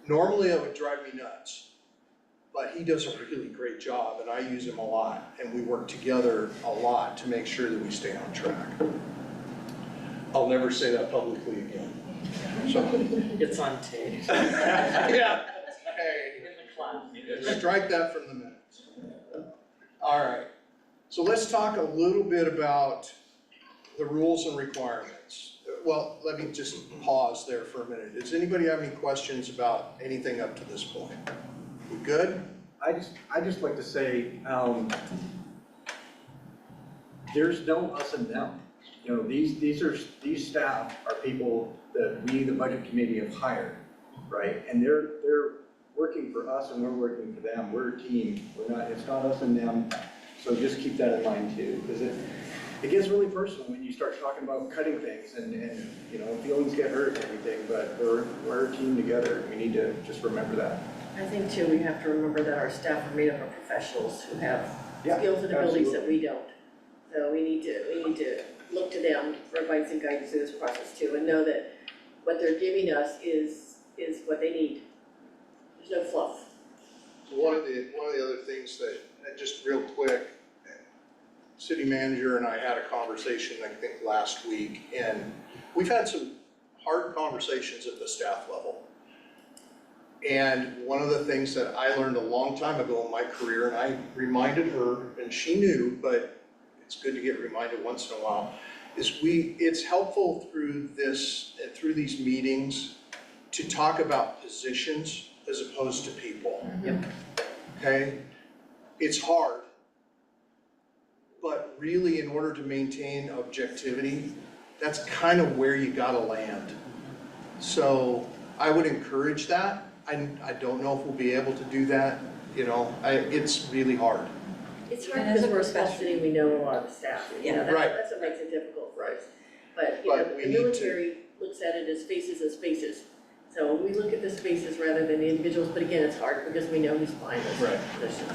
Normally, it would drive me nuts. But he does a really great job, and I use him a lot, and we work together a lot to make sure that we stay on track. I'll never say that publicly again. So, It's on tape. yeah, hey, strike that from the minutes. All right, so let's talk a little bit about the rules and requirements. Well, let me just pause there for a minute. Does anybody have any questions about anything up to this point? We good? I just like to say, there's no us and them. These staff are people that we, the budget committee, have hired, right? And they're working for us and we're working for them. We're a team. It's not us and them. So just keep that in mind too, because it gets really personal when you start talking about cutting things and feelings get hurt and everything, but we're a team together. We need to just remember that. I think too, we have to remember that our staff are made up of professionals who have Yeah, skills and abilities absolutely. that we don't. So we need to look to them for advice and guidance through this process too, and know that what they're giving us is what they need. There's no fluff. So one of the other things that, just real quick, city manager and I had a conversation, I think last week, and we've had some hard conversations at the staff level. And one of the things that I learned a long time ago in my career, and I reminded her, and she knew, but it's good to get reminded once in a while, is it's helpful through this, and through these meetings, to talk about positions as opposed to people. Yep. Okay? It's hard, but really in order to maintain objectivity, that's kind of where you gotta land. So I would encourage that. I don't know if we'll be able to do that, it's really hard. It's hard And as because a we're a small professional- city, we know a lot of the staff, Yeah. Right. that's what makes it difficult for us. But, But we the need to- military looks at it as faces as faces. So we look at the spaces rather than the individuals, but again, it's hard because we know who's buying those Right. positions.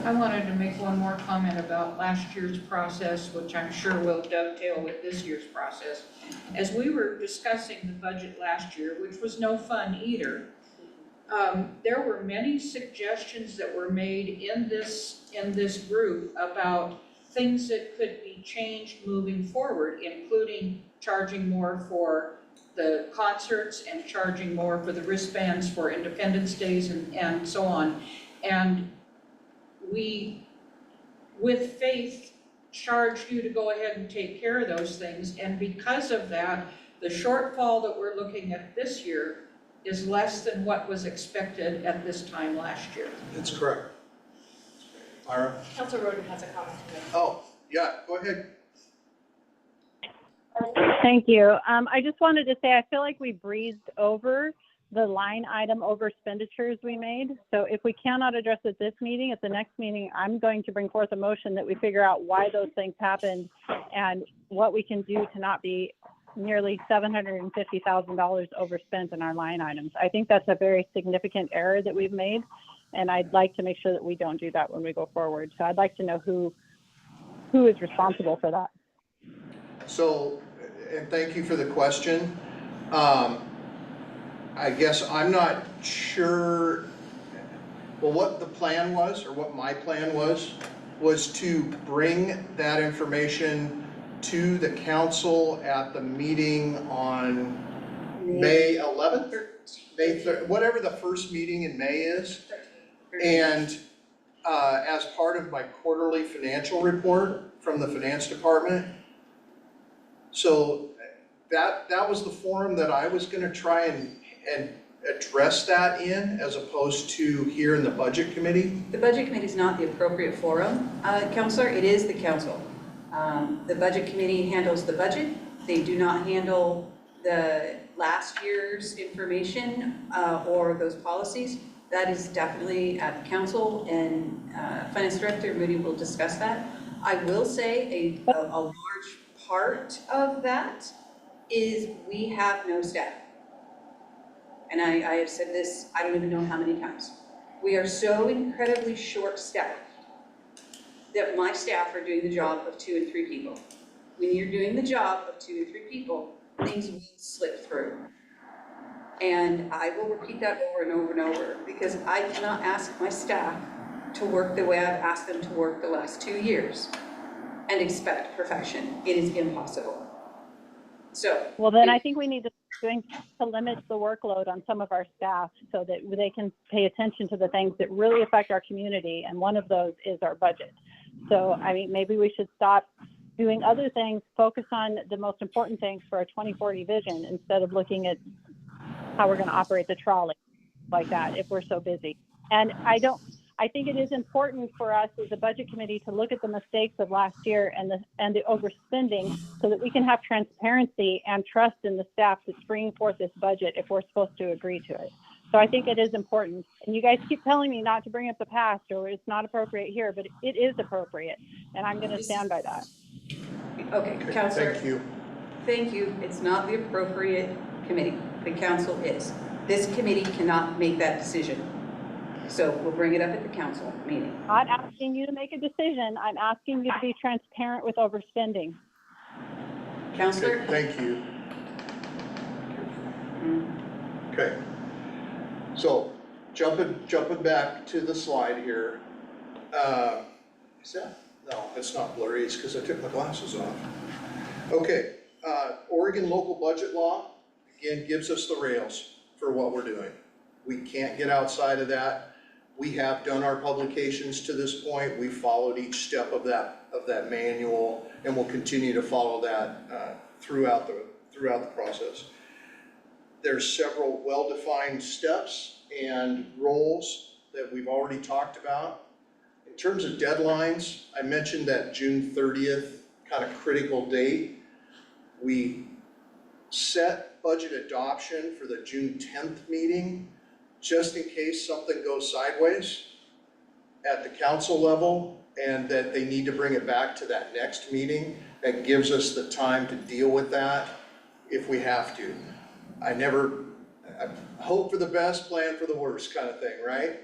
I wanted to make one more comment about last year's process, which I'm sure will dovetail with this year's process. As we were discussing the budget last year, which was no fun either, there were many suggestions that were made in this group about things that could be changed moving forward, including charging more for the concerts and charging more for the wristbands for Independence Days and so on. And we, with faith, charged you to go ahead and take care of those things. And because of that, the shortfall that we're looking at this year is less than what was expected at this time last year. That's correct. Ira? Council Roden has a comment to make. Oh, yeah, go ahead. Thank you. I just wanted to say, I feel like we breezed over the line item over expenditures we made. So if we cannot address it this meeting, at the next meeting, I'm going to bring forth a motion that we figure out why those things happened and what we can do to not be nearly $750,000 overspent in our line items. I think that's a very significant error that we've made, and I'd like to make sure that we don't do that when we go forward. So I'd like to know who is responsible for that. So, and thank you for the question. I guess I'm not sure, well, what the plan was, or what my plan was to bring that information to the council at the meeting on May 11th? May 3rd, whatever the first meeting in May is. And as part of my quarterly financial report from the finance department. So that was the forum that I was gonna try and address that in, as opposed to here in the budget committee. The budget committee is not the appropriate forum, Counselor, it is the council. The budget committee handles the budget. They do not handle the last year's information or those policies. That is definitely at the council, and Finance Director Moody will discuss that. I will say a large part of that is we have no staff. And I have said this, I don't even know how many times. We are so incredibly short-staffed that my staff are doing the job of 2 and 3 people. When you're doing the job of 2 and 3 people, things will slip through. And I will repeat that over and over and over, because I cannot ask my staff to work the way I've asked them to work the last 2 years and expect perfection. It is impossible. So. Well, then I think we need to limit the workload on some of our staff so that they can pay attention to the things that really affect our community, and one of those is our budget. So, I mean, maybe we should stop doing other things, focus on the most important things for our 2040 vision instead of looking at how we're going to operate the trolley like that if we're so busy. And I think it is important for us as a budget committee to look at the mistakes of last year and the overspending, so that we can have transparency and trust in the staff that's bringing forth this budget if we're supposed to agree to it. So I think it is important. And you guys keep telling me not to bring up the past or it's not appropriate here, but it is appropriate. And I'm going to stand by that. Okay, Counselor. Thank you. Thank you. It's not the appropriate committee. The council is. This committee cannot make that decision. So we'll bring it up at the council meeting. I'm not asking you to make a decision. I'm asking you to be transparent with overspending. Counselor? Thank you. Okay. So jumping back to the slide here. Is that? No, it's not blurry. It's because I took my glasses off. Okay. Oregon local budget law, again, gives us the rails for what we're doing. We can't get outside of that. We have done our publications to this point. We followed each step of that manual, and we'll continue to follow that throughout the process. There's several well-defined steps and roles that we've already talked about. In terms of deadlines, I mentioned that June 30th kind of critical date. We set budget adoption for the June 10th meeting, just in case something goes sideways at the council level and that they need to bring it back to that next meeting. That gives us the time to deal with that if we have to. I hope for the best, plan for the worst kind of thing, right?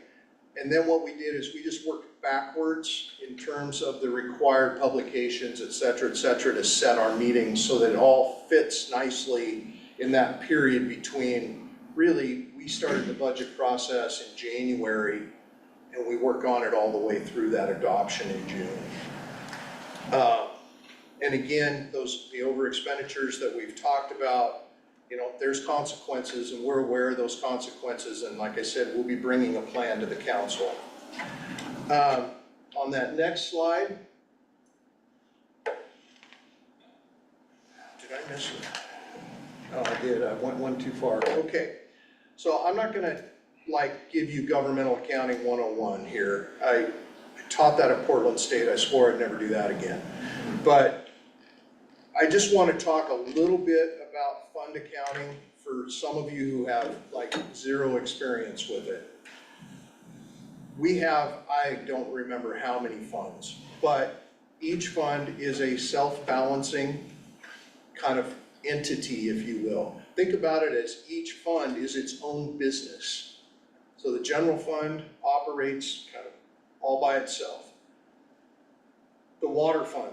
And then what we did is we just worked backwards in terms of the required publications, et cetera, to set our meetings so that it all fits nicely in that period between, really, we started the budget process in January and we work on it all the way through that adoption in June. And again, the over expenditures that we've talked about, you know, there's consequences and we're aware of those consequences, and like I said, we'll be bringing a plan to the council. On that next slide, did I miss it? Oh, I did, I went one too far. Okay, so I'm not gonna give you governmental accounting 101 here. I taught that at Portland State, I swore I'd never do that again. But I just want to talk a little bit about fund accounting for for some of you who have like zero experience with it. We have, I don't remember how many funds, but each fund is a self-balancing kind of entity, if you will. Think about it as each fund is its own business. So the general fund operates kind of all by itself. The water fund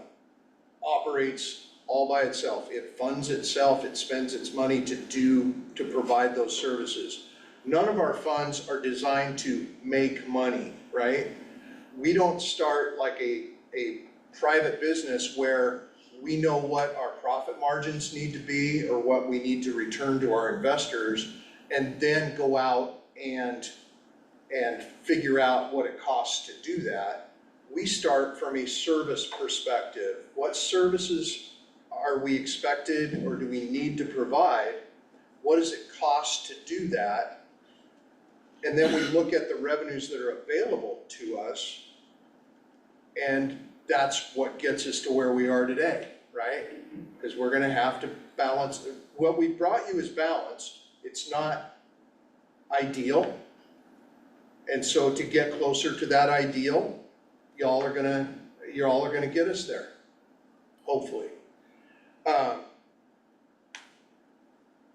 operates all by itself. It funds itself, it spends its money to provide those services. None of our funds are designed to make money, right? We don't start like a private business where we know what our profit margins need to be or what we need to return to our investors, and then go out and figure out what it costs to do that. We start from a service perspective. What services are we expected or do we need to provide? What does it cost to do that? And then we look at the revenues that are available to us, and that's what gets us to where we are today, right? Because we're gonna have to balance. What we brought you is balanced. It's not ideal. And so to get closer to that ideal, y'all are gonna get us there, hopefully.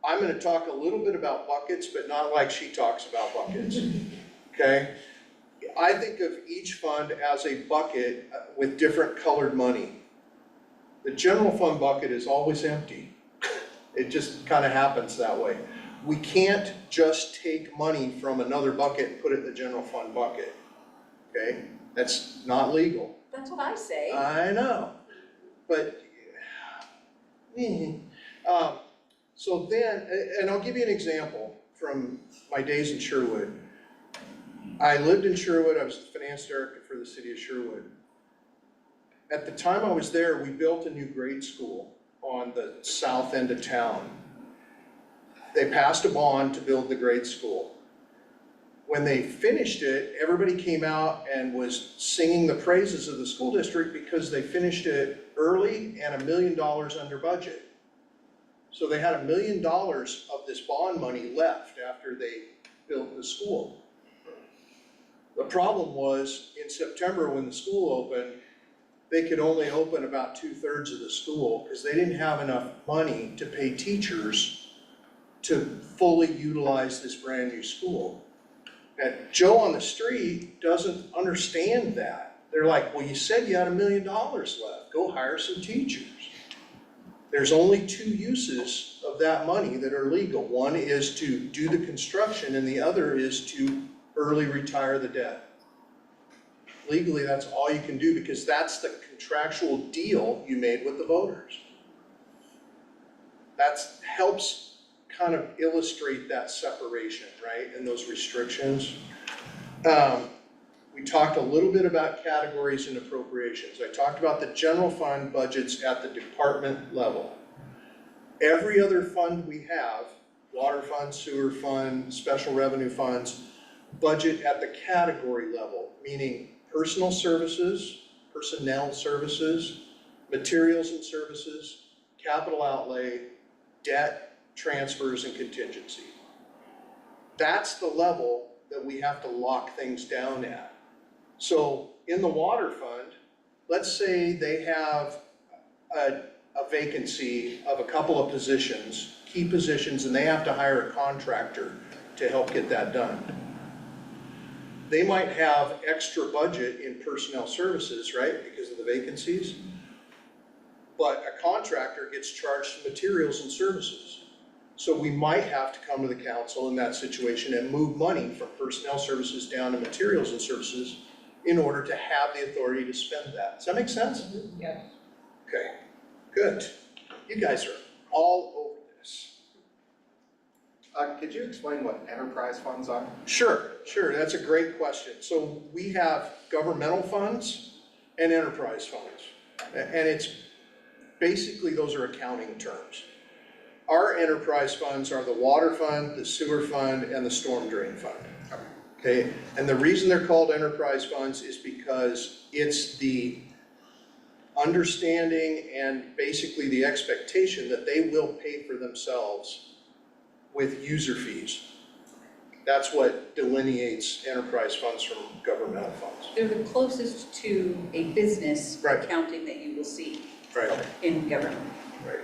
I'm gonna talk a little bit about buckets, but not like she talks about buckets, okay? I think of each fund as a bucket with different colored money. The general fund bucket is always empty. It just kind of happens that way. We can't just take money from another bucket and put it in the general fund bucket, okay? That's not legal. That's what I say. I know, but, so then, and I'll give you an example from my days in Sherwood. I lived in Sherwood, I was the finance director for the city of Sherwood. At the time I was there, we built a new grade school on the south end of town. They passed a bond to build the grade school. When they finished it, everybody came out and was singing the praises of the school district because they finished it early and $1 million under budget. So they had $1 million of this bond money left after they built the school. The problem was in September when the school opened, they could only open about 2/3 of the school because they didn't have enough money to pay teachers to fully utilize this brand new school. And Joe on the street doesn't understand that. They're like, well, you said you had $1 million left, go hire some teachers. There's only 2 uses of that money that are legal. One is to do the construction and the other is to early retire the debt. Legally, that's all you can do because that's the contractual deal you made with the voters. That helps kind of illustrate that separation, right, and those restrictions. We talked a little bit about categories and appropriations. I talked about the general fund budgets at the department level. Every other fund we have, water fund, sewer fund, special revenue funds, budget at the category level, meaning personnel services, materials and services, capital outlay, debt, transfers, and contingency. That's the level that we have to lock things down at. So in the water fund, let's say they have a vacancy of a couple of positions, key positions, and they have to hire a contractor to help get that done. They might have extra budget in personnel services, right, because of the vacancies, but a contractor gets charged materials and services. So we might have to come to the council in that situation and move money from personnel services down to materials and services in order to have the authority to spend that. Does that make sense? Yes. Okay, good. You guys are all over this. Could you explain what enterprise funds are? Sure, that's a great question. So we have governmental funds and enterprise funds. And it's basically, those are accounting terms. Our enterprise funds are the water fund, the sewer fund, and the storm drain fund. Okay, and the reason they're called enterprise funds is because it's the understanding and basically the expectation that they will pay for themselves with user fees. That's what delineates enterprise funds from governmental funds. They're the closest to a business Right. accounting that you will see Right. in government. Right.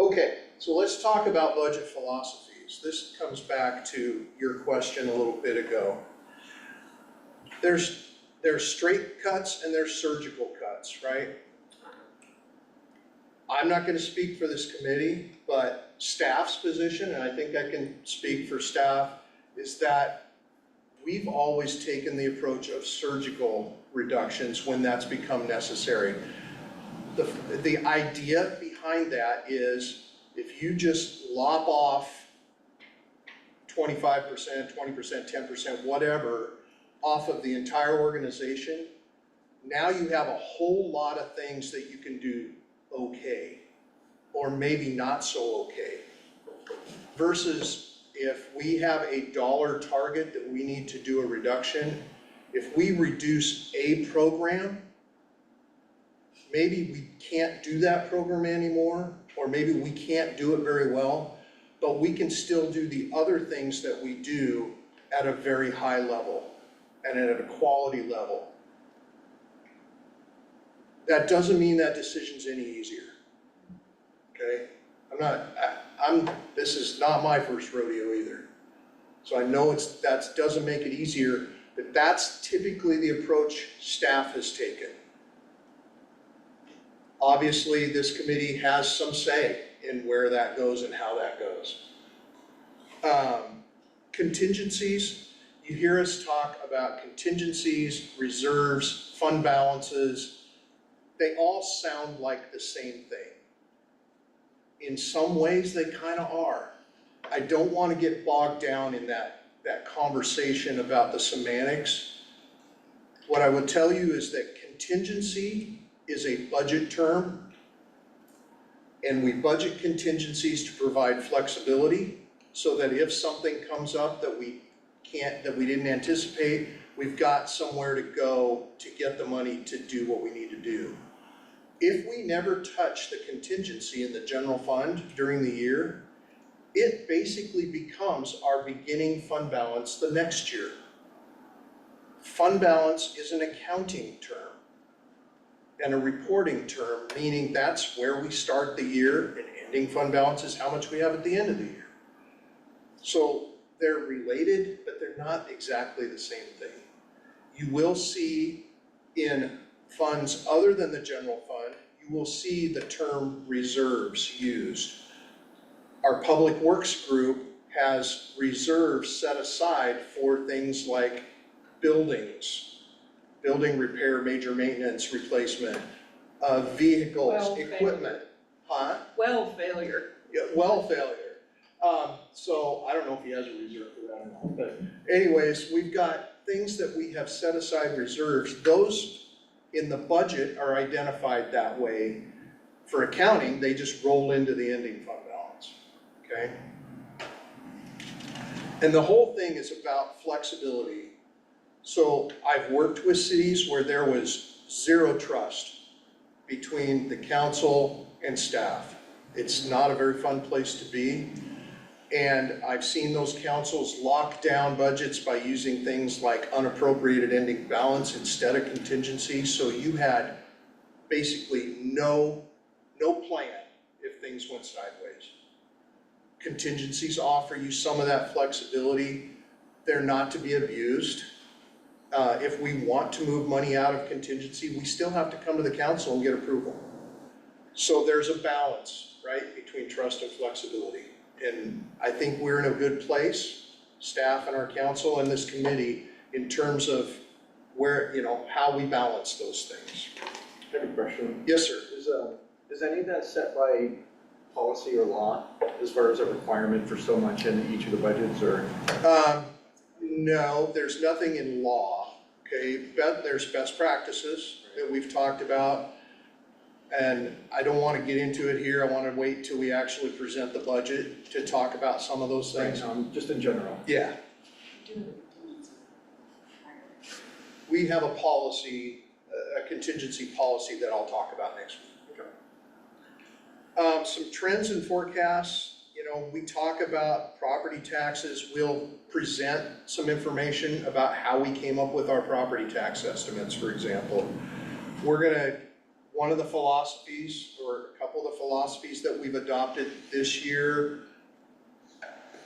Okay, so let's talk about budget philosophies. This comes back to your question a little bit ago. There's straight cuts and there's surgical cuts, right? I'm not gonna speak for this committee, but staff's position, and I think I can speak for staff, is that we've always taken the approach of surgical reductions when that's become necessary. The idea behind that is if you just lop off 25%, 20%, 10%, whatever, off of the entire organization, now you have a whole lot of things that you can do okay, or maybe not so okay. Versus if we have a dollar target that we need to do a reduction, if we reduce a program, maybe we can't do that program anymore, or maybe we can't do it very well, but we can still do the other things that we do at a very high level and at a quality level. That doesn't mean that decision's any easier, okay? This is not my first rodeo either. So I know that doesn't make it easier, but that's typically the approach staff has taken. Obviously, this committee has some say in where that goes and how that goes. Contingencies, you hear us talk about contingencies, reserves, fund balances. They all sound like the same thing. In some ways, they kind of are. I don't want to get bogged down in that conversation about the semantics. What I would tell you is that contingency is a budget term, and we budget contingencies to provide flexibility so that if something comes up that we didn't anticipate, we've got somewhere to go to get the money to do what we need to do. If we never touch the contingency in the general fund during the year, it basically becomes our beginning fund balance the next year. Fund balance is an accounting term and a reporting term, meaning that's where we start the year, and ending fund balance is how much we have at the end of the year. So they're related, but they're not exactly the same thing. You will see in funds other than the general fund, you will see the term reserves used. Our public works group has reserves set aside for things like buildings, building repair, major maintenance, replacement, vehicles, Well, equipment. Huh? Well failure. Yeah, well failure. So I don't know if he has a reserve for that or not, but anyways, we've got things that we have set aside reserves. Those in the budget are identified that way. For accounting, they just roll into the ending fund balance, okay? And the whole thing is about flexibility. So I've worked with cities where there was zero trust between the council and staff. It's not a very fun place to be. And I've seen those councils lock down budgets by using things like unappropriated ending balance instead of contingency. So you had basically no plan if things went sideways. Contingencies offer you some of that flexibility. They're not to be abused. If we want to move money out of contingency, we still have to come to the council and get approval. So there's a balance, right, between trust and flexibility. And I think we're in a good place, staff and our council and this committee, in terms of where, how we balance those things. I have a question. Yes, sir. Is any of that set by policy or law as far as a requirement for so much in each of the budgets, or? No, there's nothing in law, okay? There's best practices that we've talked about. And I don't want to get into it here. I want to wait till we actually present the budget to talk about some of those things. Just in general. Yeah. We have a policy, a contingency policy that I'll talk about next week. Some trends and forecasts, we talk about property taxes, we'll present some information about how we came up with our property tax estimates, for example. One of the philosophies, or a couple of the philosophies that we've adopted this year,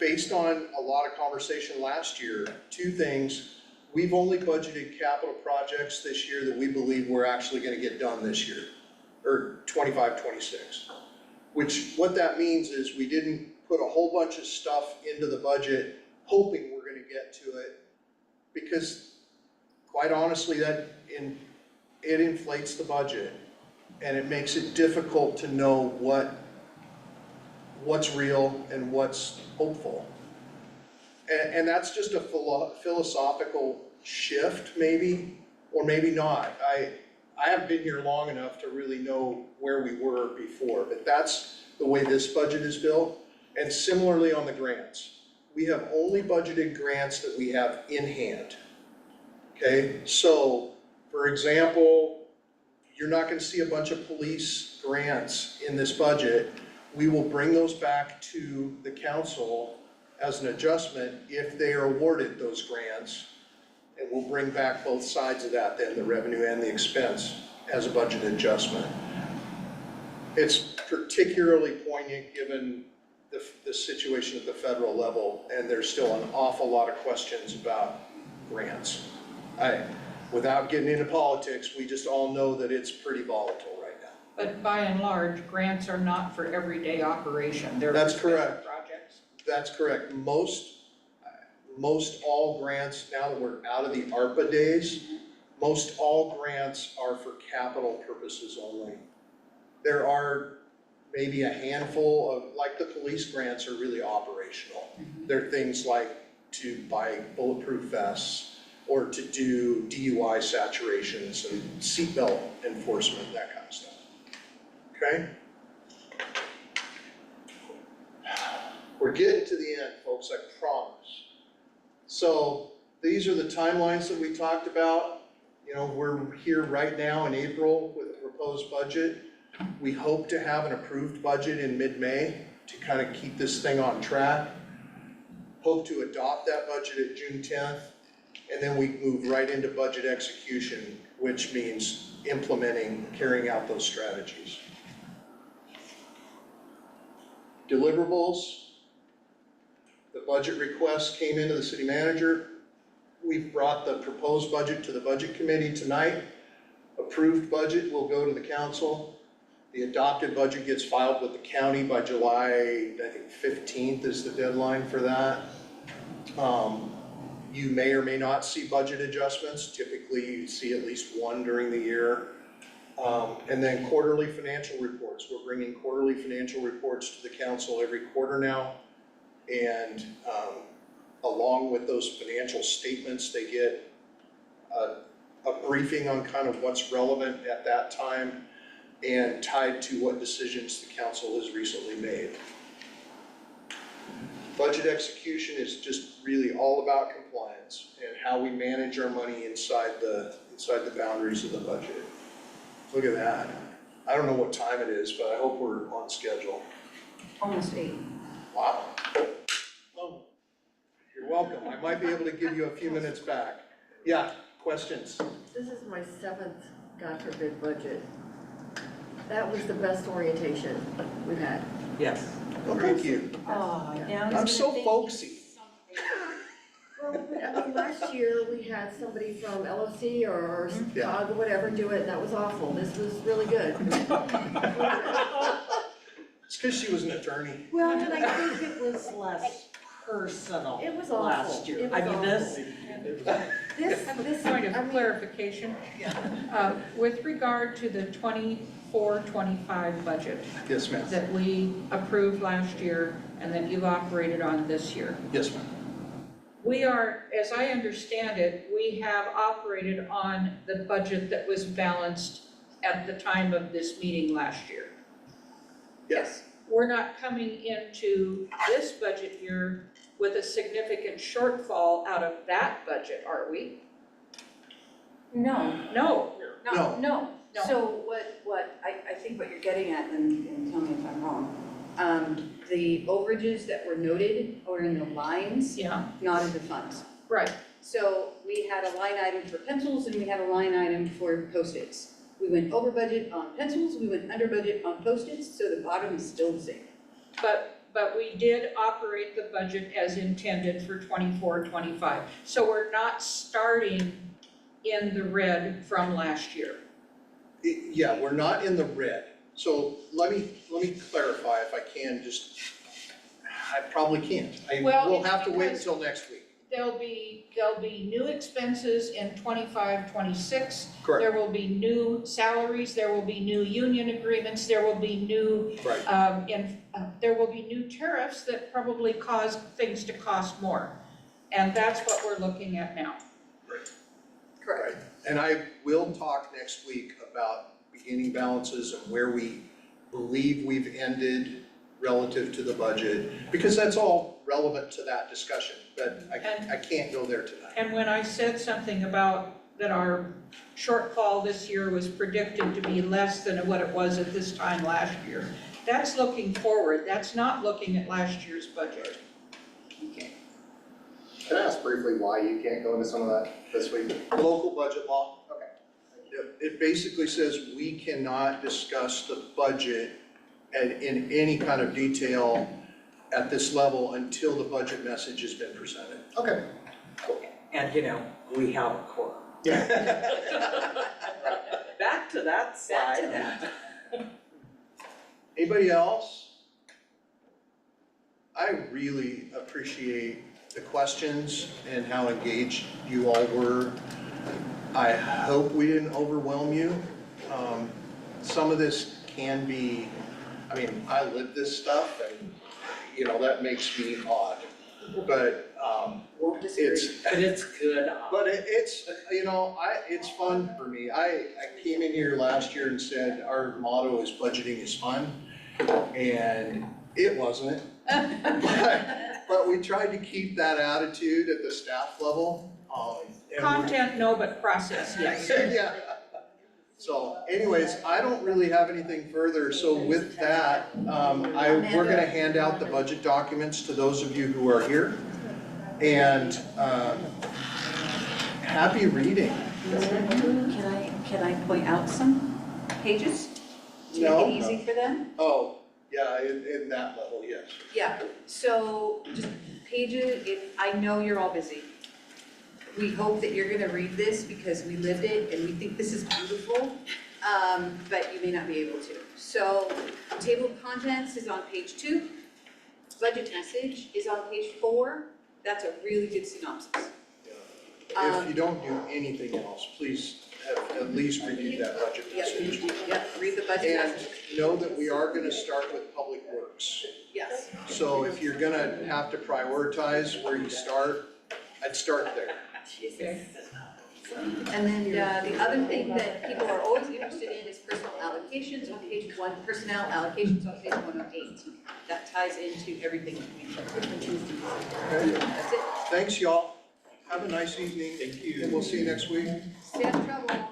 based on a lot of conversation last year, two things. We've only budgeted capital projects this year that we believe we're actually gonna get done this year, or 25, 26. Which, what that means is we didn't put a whole bunch of stuff into the budget hoping we're gonna get to it. Because quite honestly, it inflates the budget and it makes it difficult to know what's real and what's hopeful. And that's just a philosophical shift maybe, or maybe not. I haven't been here long enough to really know where we were before, but that's the way this budget is built. And similarly on the grants, we have only budgeted grants that we have in hand. Okay, so for example, you're not gonna see a bunch of police grants in this budget. We will bring those back to the council as an adjustment if they are awarded those grants. And we'll bring back both sides of that then, the revenue and the expense, as a budget adjustment. It's particularly poignant given the situation at the federal level, and there's still an awful lot of questions about grants. Without getting into politics, we just all know that it's pretty volatile right now. But by and large, grants are not for everyday operation. They're for That's special correct. projects. That's correct. Most all grants, now that we're out of the ARPA days, most all grants are for capital purposes only. There are maybe a handful of, like the police grants are really operational. They're things like to buy bulletproof vests or to do DUI saturations and seatbelt enforcement, that kind of stuff. Okay? We're getting to the end, folks, I promise. So these are the timelines that we talked about. We're here right now in April with a proposed budget. We hope to have an approved budget in mid-May to kind of keep this thing on track. Hope to adopt that budget at June 10th, and then we move right into budget execution, which means implementing, carrying out those strategies. Deliverables. The budget request came into the city manager. We've brought the proposed budget to the budget committee tonight. Approved budget will go to the council. The adopted budget gets filed with the county by July, I think 15th is the deadline for that. You may or may not see budget adjustments. Typically you see at least one during the year. And then quarterly financial reports. We're bringing quarterly financial reports to the council every quarter now. And along with those financial statements, they get a briefing on kind of what's relevant at that time and tied to what decisions the council has recently made. Budget execution is just really all about compliance and how we manage our money inside the boundaries of the budget. Look at that. I don't know what time it is, but I hope we're on schedule. Almost 8. Wow. Oh, you're welcome. I might be able to give you a few minutes back. Yeah, questions? This is my 7th, God forbid, budget. That was the best orientation we've had. Yes. Well, thank you. Oh, now I'm so folksy. Well, I mean, last year we had somebody from LOC or Yeah. COG or whatever do it, and that was awful. This was really good. It's because she was an attorney. Well, and I think it was less personal It was awful. last year. It was I mean, This, Point of I mean, clarification. With regard to the 24-25 budget Yes, ma'am. that we approved last year and that you've operated on this year, Yes, ma'am. we are, as I understand it, we have operated on the budget that was balanced at the time of this meeting last year. Yes. We're not coming into this budget year with a significant shortfall out of that budget, are we? No, No. No. no. No. So what I think what you're getting at, and tell me if I'm wrong, the overages that were noted are in the lines, Yeah, not in the funds. right. So we had a line item for pencils and we had a line item for Post-its. We went over budget on pencils, we went under budget on Post-its, so the bottom is still the same. But we did operate the budget as intended for 24-25. So we're not starting in the red from last year. Yeah, we're not in the red. So let me clarify if I can, I probably can't. Well, We'll it's have to wait because- until next week. There'll be new expenses in 25-26. Correct. There will be new salaries, there will be new union agreements, there will be new, Right. there will be new tariffs that probably cause things to cost more. And that's what we're looking at now. Correct. And I will talk next week about beginning balances and where we believe we've ended relative to the budget, because that's all relevant to that discussion, but I can't go there tonight. And when I said something about that our shortfall this year was predicted to be less than what it was at this time last year, that's looking forward, that's not looking at last year's budget. Okay. Can I ask briefly why you can't go into some of that this week? Local budget law. Okay. It basically says we cannot discuss the budget in any kind of detail at this level until the budget message has been presented. Okay. And we have a quorum. Yeah. Back to that Back to slide. that. Anybody else? I really appreciate the questions and how engaged you all were. I hope we didn't overwhelm you. Some of this can be, I live this stuff and, that makes me odd. But, Won't disagree. But it's good. but it's fun for me. I came in here last year and said our motto is budgeting is fun, and it wasn't. But we tried to keep that attitude at the staff level. And Content, no, but process, yes. Yeah. So anyways, I don't really have anything further, so with that, we're gonna hand out the budget documents to those of you who are here. And, happy reading. Can I point out some pages to No. make it easy for them? Oh, yeah, in that level, yes. Yeah, so just pages, I know you're all busy. We hope that you're gonna read this because we lived it and we think this is beautiful, but you may not be able to. So, table of contents is on page 2. Budget message is on page 4. That's a really good synopsis. If you don't do anything else, please at least review that budget message. Yep, read the budget And message. know that we are gonna start with Public Works. Yes. So if you're gonna have to prioritize where you start, I'd start there. Okay. And then the other thing that people are always interested in is personal allocations on page 1, personnel allocations on page 108. That ties into everything that we've done. That's it. Thanks, y'all. Have a nice evening. Thank you. And we'll see you next week. Stay out of trouble.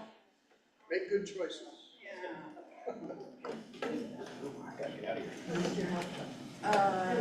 Make good choices. Uh,